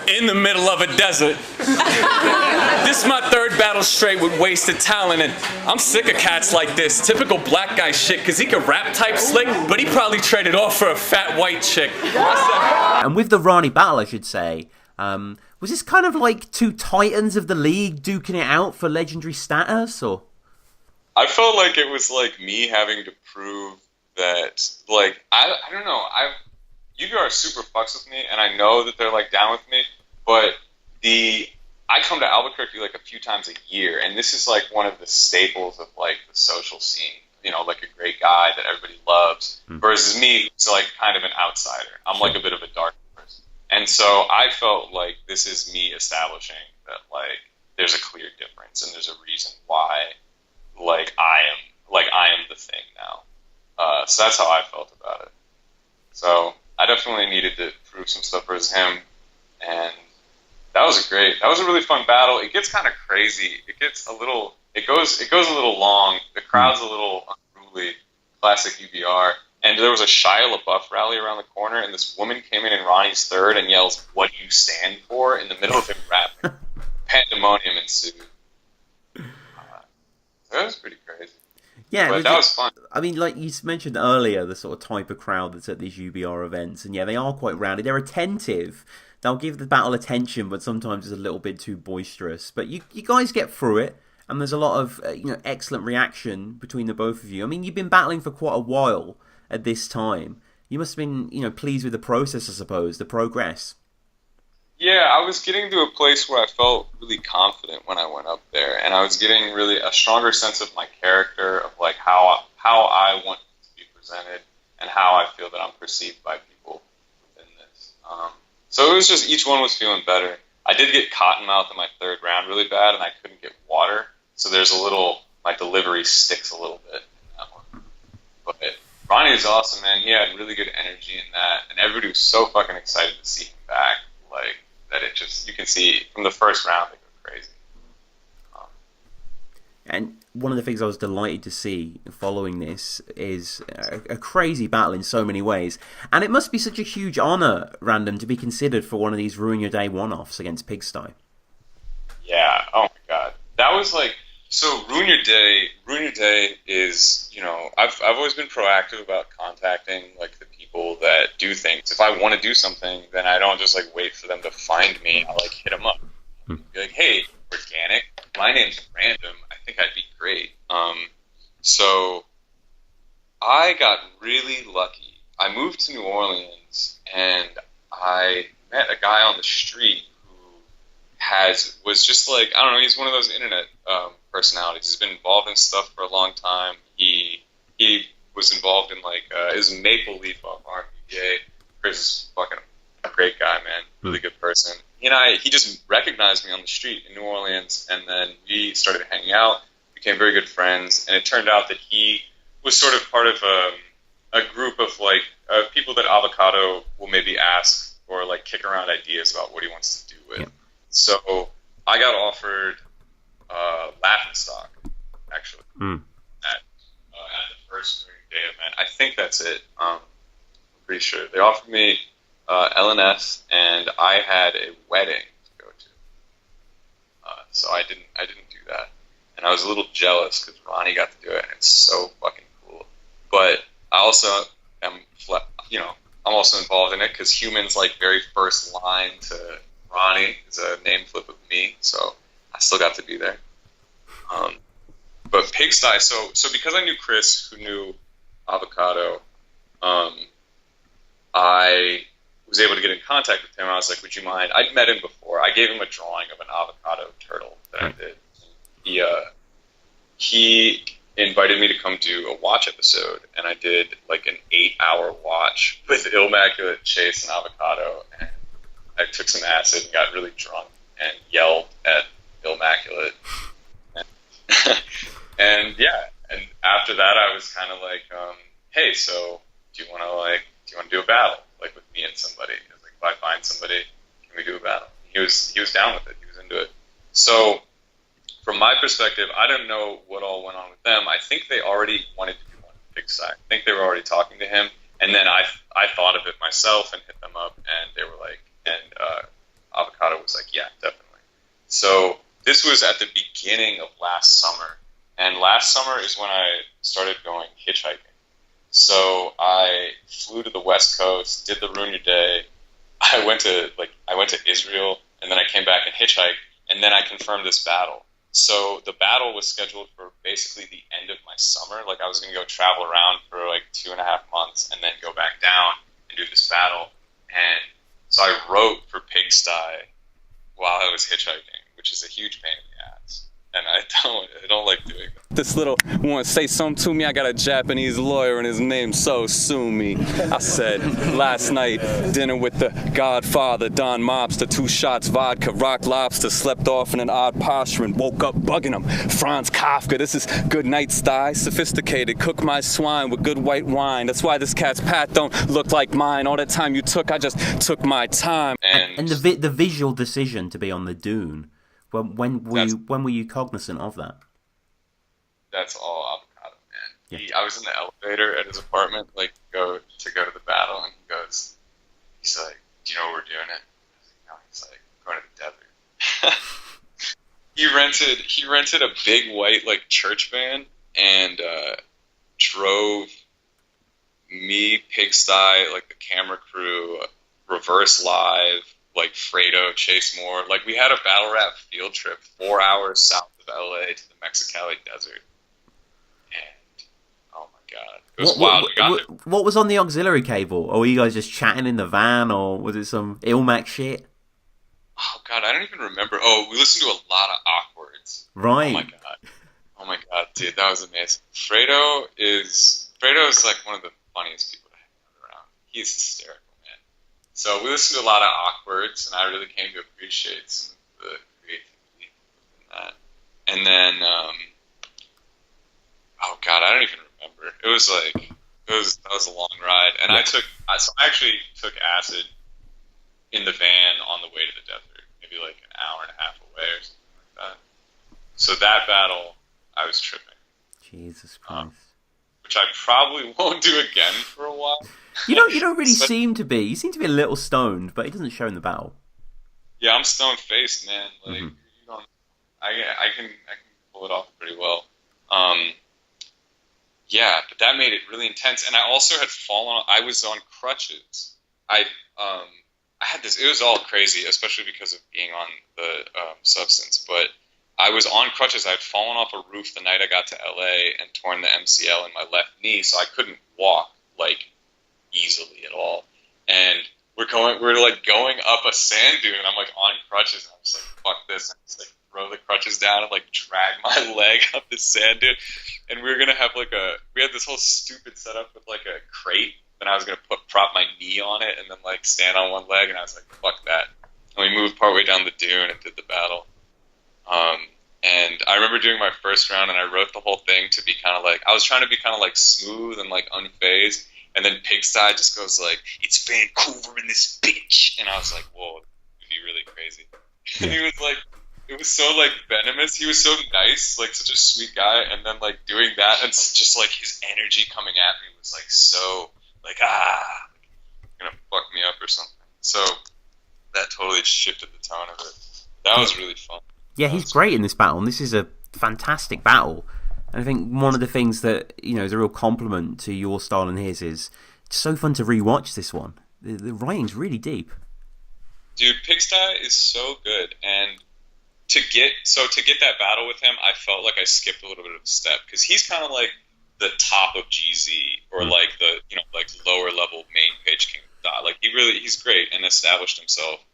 in the middle of a desert. This is my third battle straight with wasted talent, and I'm sick of cats like this. Typical black guy shit, because he could rap type slick, but he probably traded off for a fat white chick. And with the Ronnie battle, I should say, was this kind of like two titans of the league duking it out for legendary status, or? I felt like it was like me having to prove that, like, I don't know, UBR super fucks with me, and I know that they're like down with me, but I come to Albuquerque like a few times a year, and this is like one of the staples of like the social scene. You know, like a great guy that everybody loves, versus me, who's like kind of an outsider. I'm like a bit of a dark horse, and so I felt like this is me establishing that like there's a clear difference, and there's a reason why like I am the thing now. So that's how I felt about it. So I definitely needed to prove some stuff versus him, and that was a really fun battle. It gets kind of crazy. It goes a little long. The crowd's a little unruly, classic UBR. And there was a Shia LaBeouf rally around the corner, and this woman came in Ronnie's third and yells, "What do you stand for?" in the middle of him rapping. Pandemonium ensued. That was pretty crazy. Yeah, but that was fun. I mean, like you mentioned earlier, the sort of type of crowd that's at these UBR events, and yeah, they are quite rowdy. They're attentive. They'll give the battle attention, but sometimes it's a little bit too boisterous. But you guys get through it, and there's a lot of excellent reaction between the both of you. I mean, you've been battling for quite a while at this time. You must have been pleased with the process, I suppose, the progress. Yeah, I was getting to a place where I felt really confident when I went up there, and I was getting really a stronger sense of my character, of like how I want to be presented, and how I feel that I'm perceived by people within this. So it was just each one was feeling better. I did get cottonmouth in my third round really bad, and I couldn't get water, so my delivery sticks a little bit in that one. But Ronnie was awesome, man. He had really good energy in that, and everybody was so fucking excited to see him back. Like, that you can see from the first round they go crazy. And one of the things I was delighted to see following this is a crazy battle in so many ways. And it must be such a huge honour, Random, to be considered for one of these Ruin Your Day one-offs against Pigsty. Yeah, oh my god. That was like, so Ruin Your Day is, I've always been proactive about contacting like the people that do things. If I want to do something, then I don't just like wait for them to find me. I like hit them up. Be like, hey, Organic, my name's Random. I think I'd be great. So I got really lucky. I moved to New Orleans, and I met a guy on the street who was just like, I don't know, he's one of those internet personalities. He's been involved in stuff for a long time. He was involved in like it was Maple Leaf off RMBA. Chris is fucking a great guy, man. Really good person. He just recognized me on the street in New Orleans, and then we started hanging out, became very good friends, and it turned out that he was sort of part of a group of like people that Avocado will maybe ask or like kick around ideas about what he wants to do with. Yeah. So I got offered Laughing Stock, actually, at the first day event. I think that's it. I'm pretty sure. They offered me LNS, and I had a wedding to go to. So I didn't do that. And I was a little jealous because Ronnie got to do it, and it's so fucking cool. But I also am, I'm also involved in it because Human's like very first line to Ronnie is a name flip with me, so I still got to be there. But Pigsty, so because I knew Chris, who knew Avocado, I was able to get in contact with him. I was like, would you mind? I'd met him before. I gave him a drawing of an avocado turtle that I did. He invited me to come do a watch episode, and I did like an 8-hour watch with Immaculate, Chase, and Avocado, and I took some acid and got really drunk and yelled at Immaculate. And after that I was kind of like, hey, so do you want to do a battle like with me and somebody? I was like, if I find somebody, can we do a battle? He was down with it. He was into it. So from my perspective, I don't know what all went on with them. I think they already wanted to do one Pigsty. I think they were already talking to him, and then I thought of it myself and hit them up, and they were like, and Avocado was like, yeah, definitely. So this was at the beginning of last summer. And last summer is when I started going hitchhiking. So I flew to the West Coast, did the Ruin Your Day. I went to Israel, and then I came back and hitchhiked, and then I confirmed this battle. So the battle was scheduled for basically the end of my summer. Like I was going to go travel around for like 2.5 months and then go back down and do this battle. And so I wrote for Pigsty while I was hitchhiking, which is a huge pain in the ass. And I don't like doing that. This little want to say something to me. I got a Japanese lawyer and his name's So Sumi. I said last night, dinner with the Godfather, Don Mobster, 2 shots vodka, rock lobster, slept off in an odd posture and woke up bugging him. Franz Kafka, this is good night style, sophisticated. Cook my swine with good white wine. That's why this cat's pat don't look like mine. All that time you took, I just took my time. And the visual decision to be on the dune. When were you cognizant of that? That's all Avocado, man. Yeah. I was in the elevator at his apartment, like to go to the battle, and he's like, "Do you know where we're doing it?" I was like, "No." He's like, "Going to the desert." He rented a big white like church van and drove me, Pigsty, like the camera crew, Reverse Live, like Fredo, Chase Moore. Like we had a battle rap field trip 4 hours south of LA to the Mexicali desert. And oh my god, it was wild. What was on the auxiliary cable? Or were you guys just chatting in the van, or was it some Ilmac shit? Oh god, I don't even remember. Oh, we listened to a lot of Awkwards. Right. Oh my god, dude, that was amazing. Fredo is like one of the funniest people to hang around. He's hysterical. So we listened to a lot of Awkwards, and I really came to appreciate some of the creativity in that. And then, oh god, I don't even remember. That was a long ride, and I actually took acid in the van on the way to the desert, maybe like an hour and a half away or something like that. So that battle, I was tripping. Jesus Christ. Which I probably won't do again for a while. You don't really seem to be. You seem to be a little stoned, but it doesn't show in the battle. Yeah, I'm stone faced, man. Like you don't, I can pull it off pretty well. Yeah, but that made it really intense. And I also had fallen. I was on crutches. I had this. It was all crazy, especially because of being on the substance. But I was on crutches. I had fallen off a roof the night I got to LA and torn the MCL in my left knee, so I couldn't walk like easily at all. And we're like going up a sand dune, and I'm like on crutches, and I'm just like, fuck this, and I just like throw the crutches down and like drag my leg up this sand dune. And we were gonna have we had this whole stupid setup with like a crate, and I was gonna prop my knee on it and then like stand on one leg, and I was like, fuck that. And we moved partway down the dune and did the battle. And I remember doing my first round, and I wrote the whole thing to be kind of like, I was trying to be kind of like smooth and like unfazed. And then Pigsty just goes like, "It's Vancouver in this bitch," and I was like, "Whoa, it'd be really crazy." And he was like, it was so like venomous. He was so nice, like such a sweet guy. And then like doing that, and just like his energy coming at me was like so like gonna fuck me up or something. So that totally shifted the tone of it. That was really fun. Yeah, he's great in this battle, and this is a fantastic battle. And I think one of the things that, is a real compliment to your style and his is it's so fun to rewatch this one. The writing's really deep. Dude, Pigsty is so good, and to get that battle with him, I felt like I skipped a little bit of a step, because he's kind of like the top of GZ, or like the like lower level main page king. Like he's great and established himself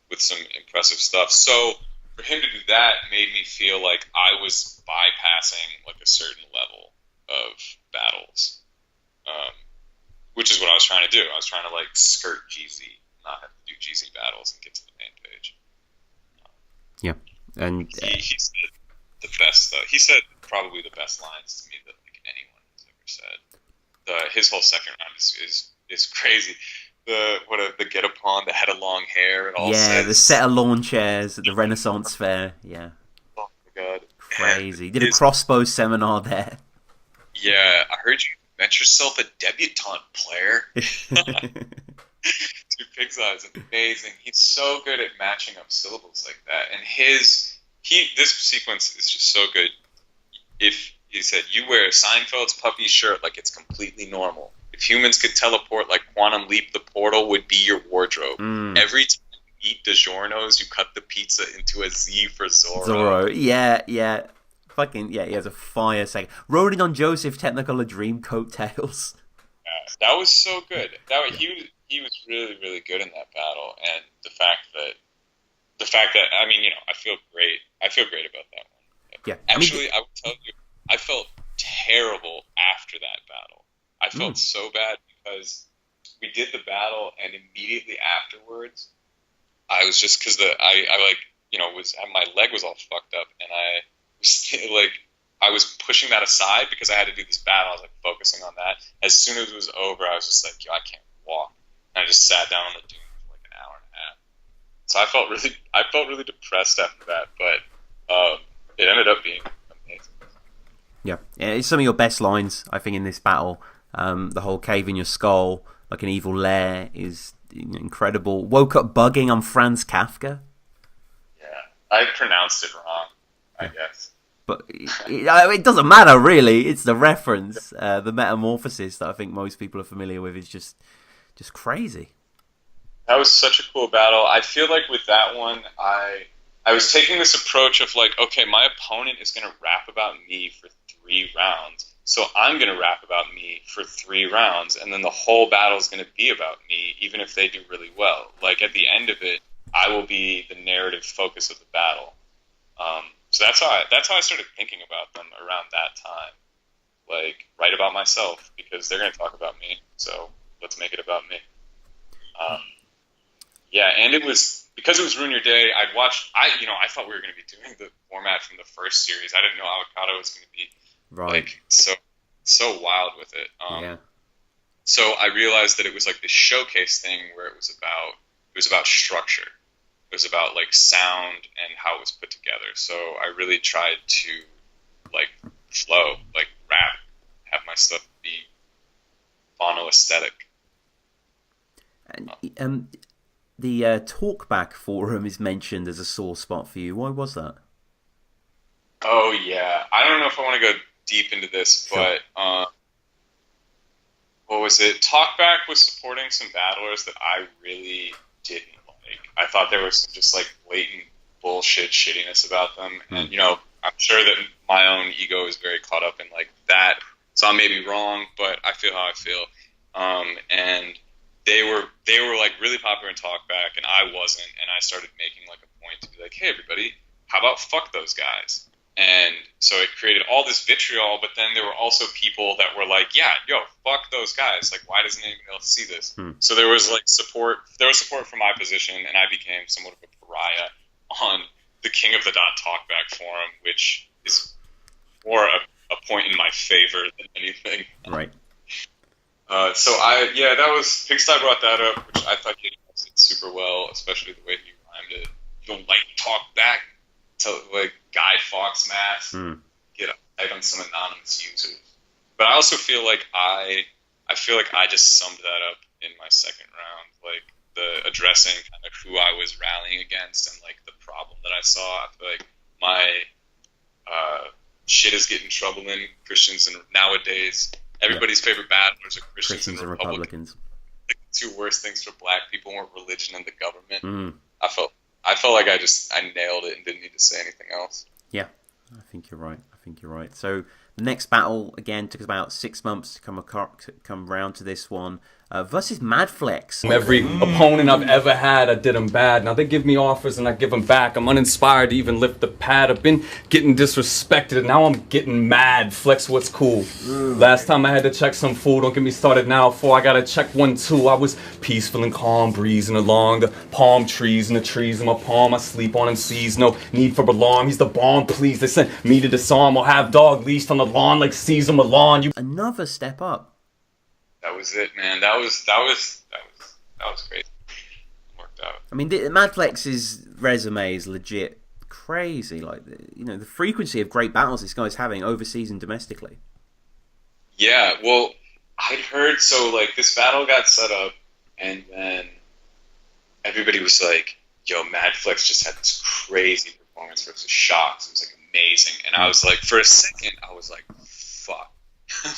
with some impressive stuff. So for him to do that made me feel like I was bypassing like a certain level of battles, which is what I was trying to do. I was trying to like skirt GZ, not have to do GZ battles and get to the main page. Yeah, and he said the best. He said probably the best lines to me that like anyone has ever said. His whole second round is crazy. The get upon that had a long hair and all. Yeah, the set of lawn chairs at the Renaissance Fair. Yeah. Oh my god. Crazy. Did a crossbow seminar there. Yeah, I heard you met yourself a debutante player. Dude, Pig's Eye is amazing. He's so good at matching up syllables like that, and this sequence is just so good. If he said, "You wear Seinfeld's puppy shirt like it's completely normal. If humans could teleport like Quantum Leap, the portal would be your wardrobe. Every time you eat DiGiorno's, you cut the pizza into a Z for Zorro." Zorro, yeah. Fucking, yeah, he has a fire second. Ronan on Joseph, Technicolor Dream Coattails. Yeah, that was so good. He was really, really good in that battle, and the fact that I mean, I feel great. I feel great about that one. Yeah, actually, I would tell you, I felt terrible after that battle. I felt so bad because we did the battle, and immediately afterwards, I was just because my leg was all fucked up, and I was pushing that aside because I had to do this battle. I was like focusing on that. As soon as it was over, I was just like, I can't walk. And I just sat down on the dune for like an hour and a half. So I felt really depressed after that, but it ended up being amazing. Yeah, it's some of your best lines, I think, in this battle. The whole cave in your skull, like an evil lair, is incredible. Woke up bugging on Franz Kafka. Yeah, I pronounced it wrong, I guess. But it doesn't matter, really. It's the reference, the metamorphosis that I think most people are familiar with is just crazy. That was such a cool battle. I feel like with that one, I was taking this approach of like, okay, my opponent is going to rap about me for 3 rounds, so I'm going to rap about me for 3 rounds, and then the whole battle is going to be about me, even if they do really well. Like, at the end of it, I will be the narrative focus of the battle. So that's how I started thinking about them around that time. Like, write about myself, because they're going to talk about me, so let's make it about me. Yeah, and it was, because it was Ruin Your Day, I thought we were going to be doing the format from the first series. I didn't know Avocado was going to be like so wild with it. So I realized that it was like this showcase thing where it was about structure. It was about like sound and how it was put together. So I really tried to like flow, like rap, have my stuff be phono-aesthetic. And the Talkback forum is mentioned as a sore spot for you. Why was that? Oh yeah, I don't know if I want to go deep into this, sure. But what was it? Talkback was supporting some battlers that I really didn't like. I thought there was some just like blatant bullshit shittiness about them, and I'm sure that my own ego is very caught up in like that. So I may be wrong, but I feel how I feel. And they were like really popular in Talkback, and I wasn't. And I started making like a point to be like, hey everybody, how about fuck those guys? And so it created all this vitriol, but then there were also people that were like, yeah, fuck those guys. Like, why doesn't anyone else see this? So there was like support. There was support for my position, and I became somewhat of a pariah on the King of the Talkback forum, which is more a point in my favor than anything. Right. So that was, Pigsty brought that up, which I thought he did super well, especially the way he rhymed it. You don't like talk back to like Guy Fawkes mask, get a on some anonymous users. But I also feel like I just summed that up in my second round, like the addressing kind of who I was rallying against and like the problem that I saw. I feel like my shit is getting trouble in Christians, and nowadays everybody's favorite battlers are Christians and Republicans. Like the 2 worst things for black people were religion and the government. I felt like I nailed it and didn't need to say anything else. Yeah, I think you're right. So the next battle, again, took us about 6 months to come round to this one. Versus Madflex. Every opponent I've ever had, I did them bad. Now they give me offers and I give them back. I'm uninspired to even lift the pad. I've been getting disrespected and now I'm getting mad. Flex what's cool. Last time I had to check some food. Don't get me started now. Before I gotta check 1, 2. I was peaceful and calm, breezing along the palm trees and the trees in my palm. I sleep on and sees no need for alarm. He's the bomb, please. They sent me to disarm. I'll have dog leashed on the lawn like Caesar Milan. Another step up. That was it, man. That was great. Worked out. I mean, Madflex's resume is legit crazy. Like, the frequency of great battles this guy's having overseas and domestically. Yeah, well, I'd heard, so like this battle got set up, and then everybody was like, yo, Mad Flex just had this crazy performance versus Shocks. It was like amazing. And I was like, for a second, I was like, fuck.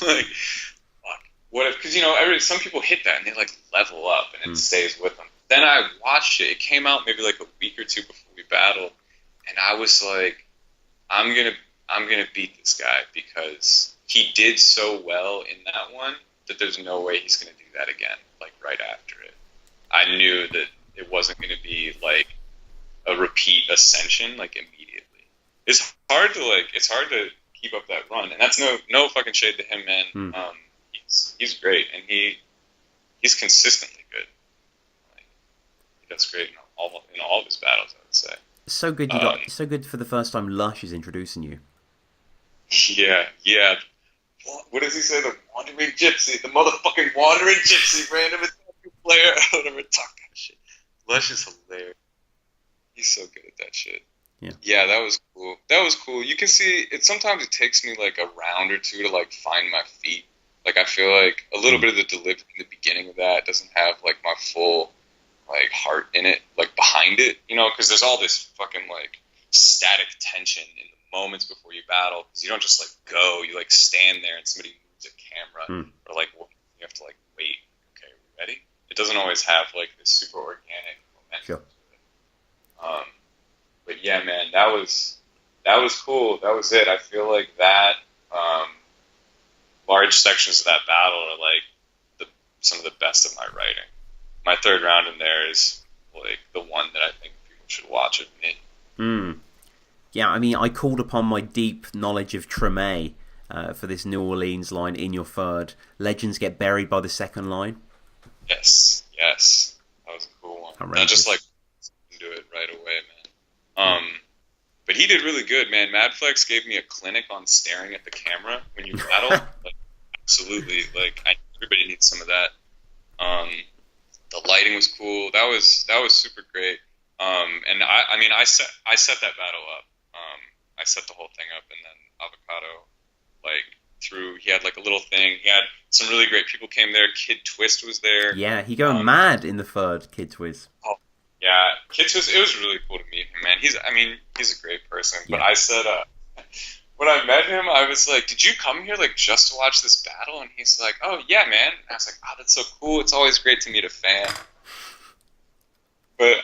Like, fuck. What if, because, you know, some people hit that and they like level up and it stays with them. Then I watched it. It came out maybe like a week or two before we battled. And I was like, I'm gonna beat this guy because he did so well in that one that there's no way he's gonna do that again, like right after it. I knew that it wasn't gonna be like a repeat ascension like immediately. It's hard to keep up that run, and that's no fucking shade to him, man. He's great, and he's consistently good. Like, he does great in all of his battles, I would say. So good so good for the first time Lush is introducing you. Yeah. What does he say? The wandering gypsy, the motherfucking wandering gypsy, random player. I don't ever talk that shit. Lush is hilarious. He's so good at that shit. Yeah, that was cool. You can see it. Sometimes it takes me like a round or two to like find my feet. Like I feel like a little bit of the delivery in the beginning of that doesn't have like my full like heart in it, like behind it, you know, because there's all this fucking like static tension in the moments before you battle, because you don't just like go, you like stand there and somebody moves a camera or like you have to like wait. Okay, are we ready? It doesn't always have like this super organic momentum. Sure. But yeah, man, that was cool. That was it. I feel like that large sections of that battle are like some of the best of my writing. My third round in there is like the one that I think people should watch of me. Yeah, I mean, I called upon my deep knowledge of Treme for this New Orleans line in your third. Legends get buried by the second line. Yes. That was a cool one. Outrageous. Not just like do it right away, man. But he did really good, man. Madflex gave me a clinic on staring at the camera when you battle. Like, absolutely. Like, everybody needs some of that. The lighting was cool. That was super great. And I set that battle up. I set the whole thing up, and then Avocado, like, he had like a little thing. He had some really great people came there. Kid Twist was there. Yeah, he going mad in the third, Kid Twist. Oh, yeah, Kid Twist. It was really cool to meet him, man. He's a great person. Yeah. But I said, when I met him, I was like, "Did you come here like just to watch this battle?" And he's like, "Oh yeah, man." And I was like, "Oh, that's so cool. It's always great to meet a fan." But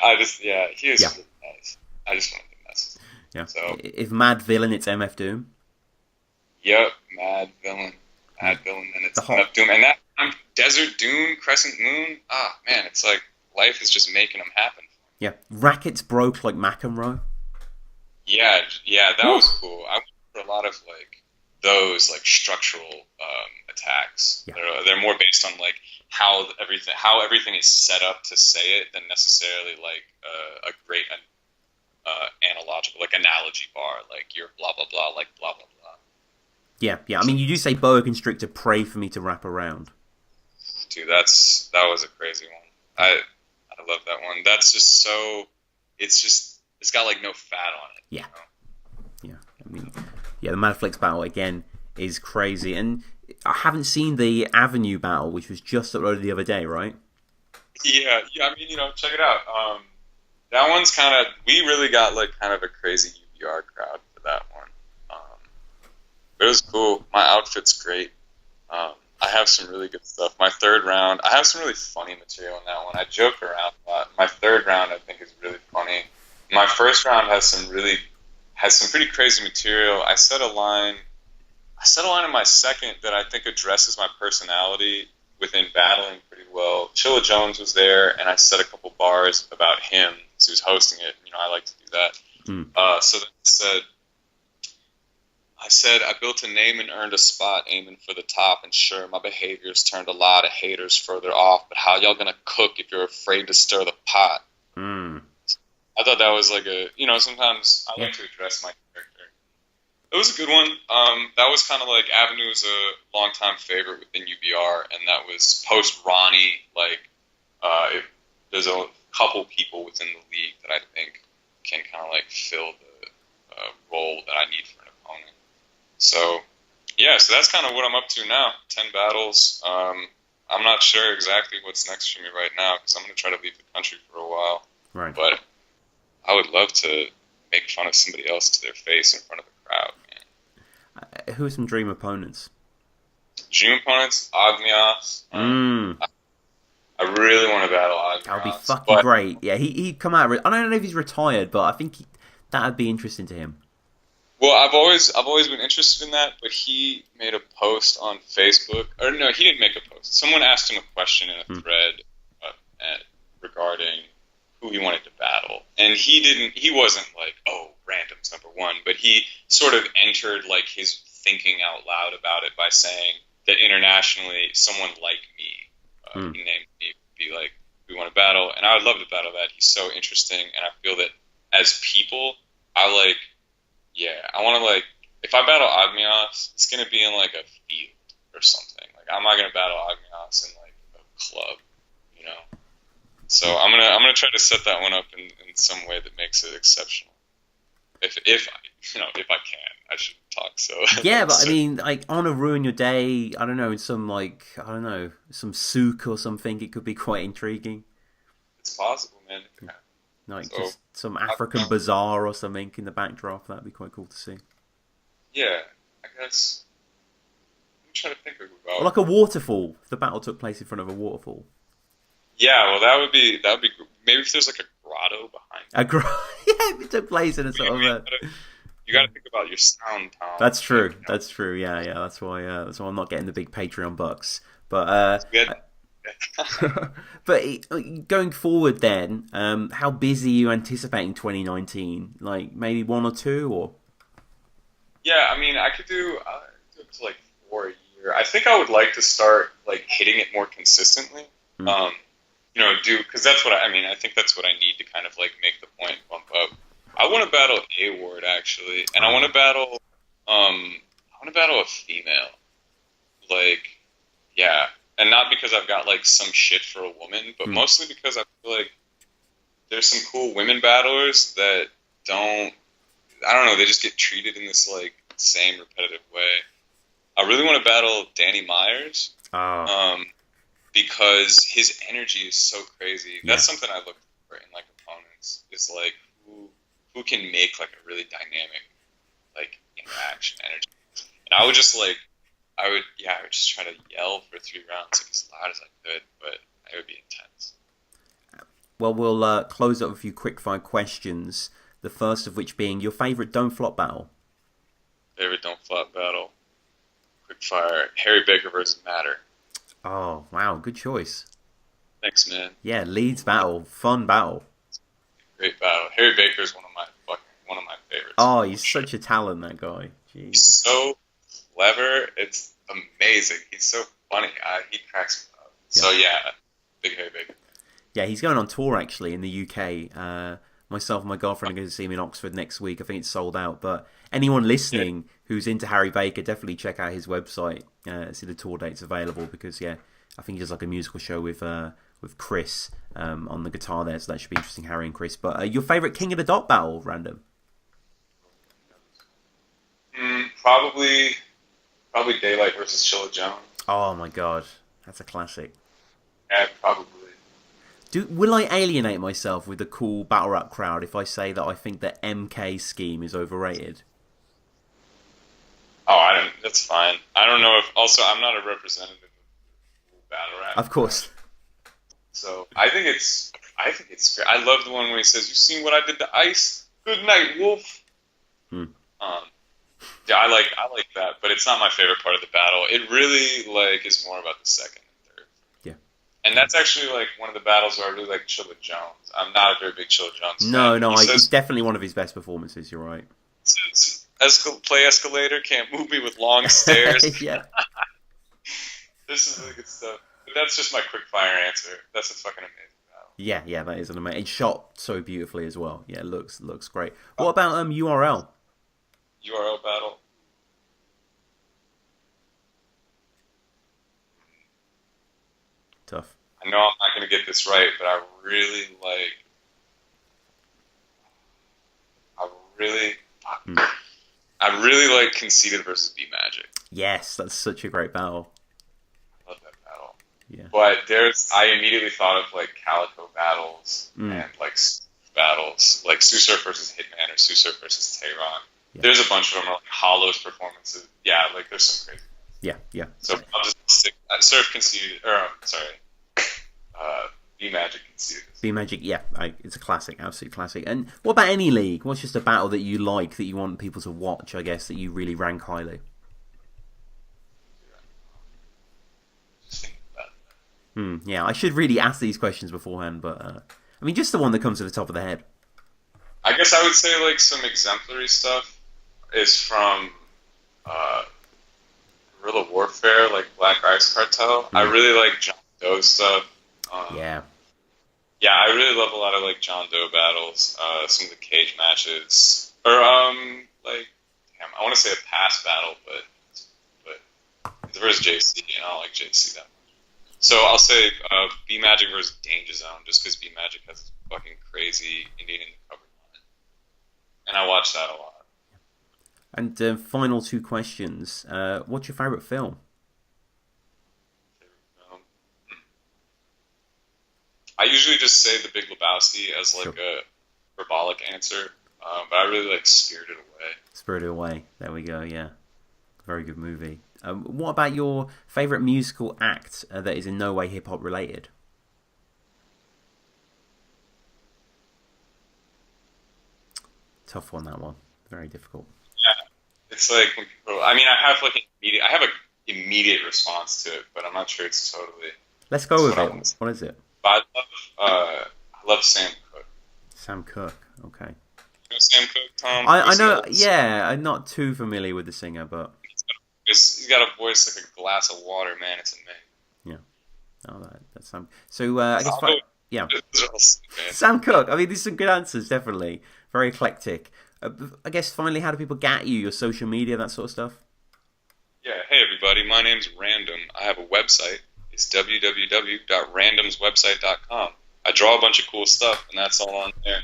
he is really nice. I just wanted to mess. Yeah. So if Mad Villain, it's MF Doom. Yep, Mad Villain, and it's MF Doom, and that Desert Dune, Crescent Moon. Ah, man, it's like life is just making them happen. Yeah, Rackets broke like McEnroe. Yeah, that was cool. I went for a lot of like those like structural attacks. Yeah. They're more based on like how everything is set up to say it than necessarily like a great analogical like analogy bar, like you're blah blah blah, like blah blah blah. Yeah. I mean, you do say boa constrictor, pray for me to wrap around. Dude, that was a crazy one. I love that one. That's just so. It's got like no fat on it. Yeah. You know? Yeah. I mean, yeah, the Madflex battle again is crazy, and I haven't seen the Avenue battle, which was just uploaded the other day, right? Yeah. I mean, check it out. That one's kind of. We really got like kind of a crazy UBR crowd for that one. But it was cool. My outfit's great. I have some really good stuff. My third round, I have some really funny material in that one. I joke around a lot. My third round, I think, is really funny. My first round has some pretty crazy material. I set a line in my second that I think addresses my personality within battling pretty well. Chilla Jones was there, and I set a couple bars about him because he was hosting it. I like to do that. So I said, I built a name and earned a spot aiming for the top, and sure, my behaviors turned a lot of haters further off, but how y'all gonna cook if you're afraid to stir the pot? I thought that was like sometimes I like to address my character. It was a good one. That was kind of like Avenue's a longtime favorite within UBR, and that was post Ronnie. There's a couple people within the league that I think can kind of like fill the role that I need for an opponent. So, yeah, so that's kind of what I'm up to now. 10 battles. I'm not sure exactly what's next for me right now because I'm going to try to leave the country for a while. Right. But I would love to make fun of somebody else to their face in front of a crowd, man. Who are some dream opponents? Dream opponents, Agnias. Mm. I really want to battle Agnias. That would be fucking great. Yeah, he'd come out. I don't know if he's retired, but I think that would be interesting to him. Well, I've always been interested in that, but he made a post on Facebook, or no, he didn't make a post. Someone asked him a question in a thread regarding who he wanted to battle, and he wasn't like, oh, random's number one, but he sort of entered like his thinking out loud about it by saying that internationally, someone like me, he named me, be like, we want to battle, and I would love to battle that. He's so interesting, and I feel that as people, I want to, like, if I battle Agnias, it's going to be in, like, a field or something. Like, I'm not going to battle Agnias in, like, a club, you know? So I'm gonna try to set that one up in some way that makes it exceptional. If I can. I shouldn't talk so. Yeah, but I mean, like, I want to ruin your day, I don't know, in some, like, I don't know, some souk or something, it could be quite intriguing. It's possible, man. Like, so, just some African bazaar or something in the backdrop, that'd be quite cool to see. Yeah, I guess. I'm trying to think about. Or like a waterfall. If the battle took place in front of a waterfall. Yeah, well, that would be maybe if there's like a grotto behind. Yeah, if it took place in a sort of. You got to think about your sound, Tom. That's true. That's true. Yeah. That's why I'm not getting the big Patreon bucks. But but going forward, then, how busy are you anticipating 2019? Like maybe one or two, or? Yeah, I mean, I could do up to like 4 a year. I think I would like to start like hitting it more consistently. Because that's what I think that's what I need to kind of like make the point bump up. I want to battle A Ward actually, and I want to battle a female. Like, yeah, and not because I've got like some shit for a woman, but mostly because I feel like there's some cool women battlers that I don't know, they just get treated in this like same repetitive way. I really want to battle Danny Myers. Because his energy is so crazy. Yeah. That's something I look for in like opponents. Is like who can make like a really dynamic like interaction energy. And I would just try to yell for 3 rounds like, as loud as I could, but it would be intense. Well, we'll close up with a few quickfire questions. The first of which being your favorite Don't Flop battle. Favorite Don't Flop battle. Quickfire. Harry Baker versus Matter. Oh, wow, good choice. Thanks, man. Yeah, Leeds battle, fun battle. Great battle. Harry Baker is one of my favorites. Oh, he's such a talent, that guy. Jesus. He's so clever. It's amazing. He's so funny. He cracks me up. Yeah. So yeah, big Harry Baker. Yeah, he's going on tour actually in the UK. Myself and my girlfriend are going to see him in Oxford next week. I think it's sold out, but anyone listening who's into Harry Baker, definitely check out his website. See the tour dates available because I think he does like a musical show with Chris on the guitar there, so that should be interesting, Harry and Chris. But your favourite King of the Dot battle, Random? Probably Daylight versus Chilla Jones. Oh my god, that's a classic. Yeah, probably. Will I alienate myself with the cool battle rap crowd if I say that I think the MK scheme is overrated? Oh, that's fine. I don't know if... Also, I'm not a representative of battle rap. Of course. So, I think it's great. I love the one where he says, "You seen what I did to Ice? Good night, Wolf." Yeah, I like that, but it's not my favorite part of the battle. It really, like, is more about the second and third. Yeah. And that's actually, like, one of the battles where I really like Chilla Jones. I'm not a very big Chilla Jones fan. No, it's definitely one of his best performances, you're right. Play escalator, can't move me with long stairs. Yeah. This is really good stuff. But that's just my quick fire answer. That's a fucking amazing battle. Yeah, that is an amazing... It's shot so beautifully as well. Yeah, it looks great. What about URL? URL battle. Tough. I know I'm not going to get this right, but I really like Conceited versus B Magic. Yes, that's such a great battle. I love that battle. Yeah. But I immediately thought of like Calico battles and like battles, like Sue Surf versus Hitman or Sue Surf versus Tehran. Yeah. There's a bunch of them, like Hollow's performances. Yeah, like there's some crazy. Yeah. So I'll just stick. Surf conceded, or sorry, B Magic conceded. B Magic, yeah, it's a classic, absolute classic. And what about any league? What's just a battle that you like, that you want people to watch? I guess that you really rank highly. Just thinking about that. Yeah, I should really ask these questions beforehand, but I mean, just the one that comes to the top of the head. I guess I would say like some exemplary stuff is from Guerrilla Warfare, like Black Ice Cartel. I really like John Doe stuff. Yeah, I really love a lot of like John Doe battles, some of the cage matches, or like, damn, I want to say a past battle, but it's versus JC, and I don't like JC that much. So I'll say B Magic versus Danger Zone, just because B Magic has this fucking crazy Indian in the cover on it, and I watch that a lot. and final two questions. What's your favourite film? I usually just say The Big Lebowski as like a verbolic answer, but I really like Spirited Away. Spirited Away, there we go, yeah. Very good movie. What about your favourite musical act that is in no way hip-hop related? Tough one, that one. Very difficult. Yeah, it's like when people. I mean, I have an immediate response to it, but I'm not sure it's totally. Let's go with what it. What is it? But I love Sam Cooke. Sam Cooke. Okay. You know Sam Cooke, Tom? I know. Yeah, I'm not too familiar with the singer, but He's got a voice like a glass of water, man. It's amazing. yeah. Oh, that's Sam. So I guess yeah. Man. Sam Cooke. I mean, these are some good answers. Definitely very eclectic. I guess finally, how do people get you? Your social media, that sort of stuff. Yeah. Hey, everybody. My name's Random. I have a website. It's www.randomswebsite.com. I draw a bunch of cool stuff, and that's all on there.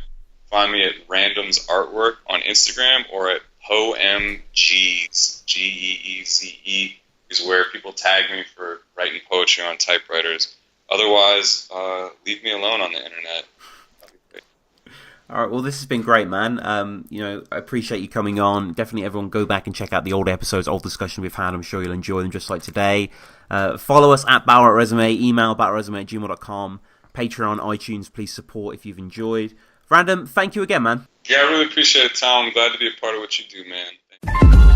Find me at Random's Artwork on Instagram or at PoemGeeze, Geeze, is where people tag me for writing poetry on typewriters. Otherwise, leave me alone on the internet. All right, well, this has been great, man. I appreciate you coming on. Definitely, everyone, go back and check out the old episodes, old discussions we've had. I'm sure you'll enjoy them just like today. Follow us at BattleRat email battleresume@gmail.com, Patreon, iTunes. Please support if you've enjoyed. Random, thank you again, man. Yeah, I really appreciate it, Tom. I'm glad to be a part of what you do, man. Thank you.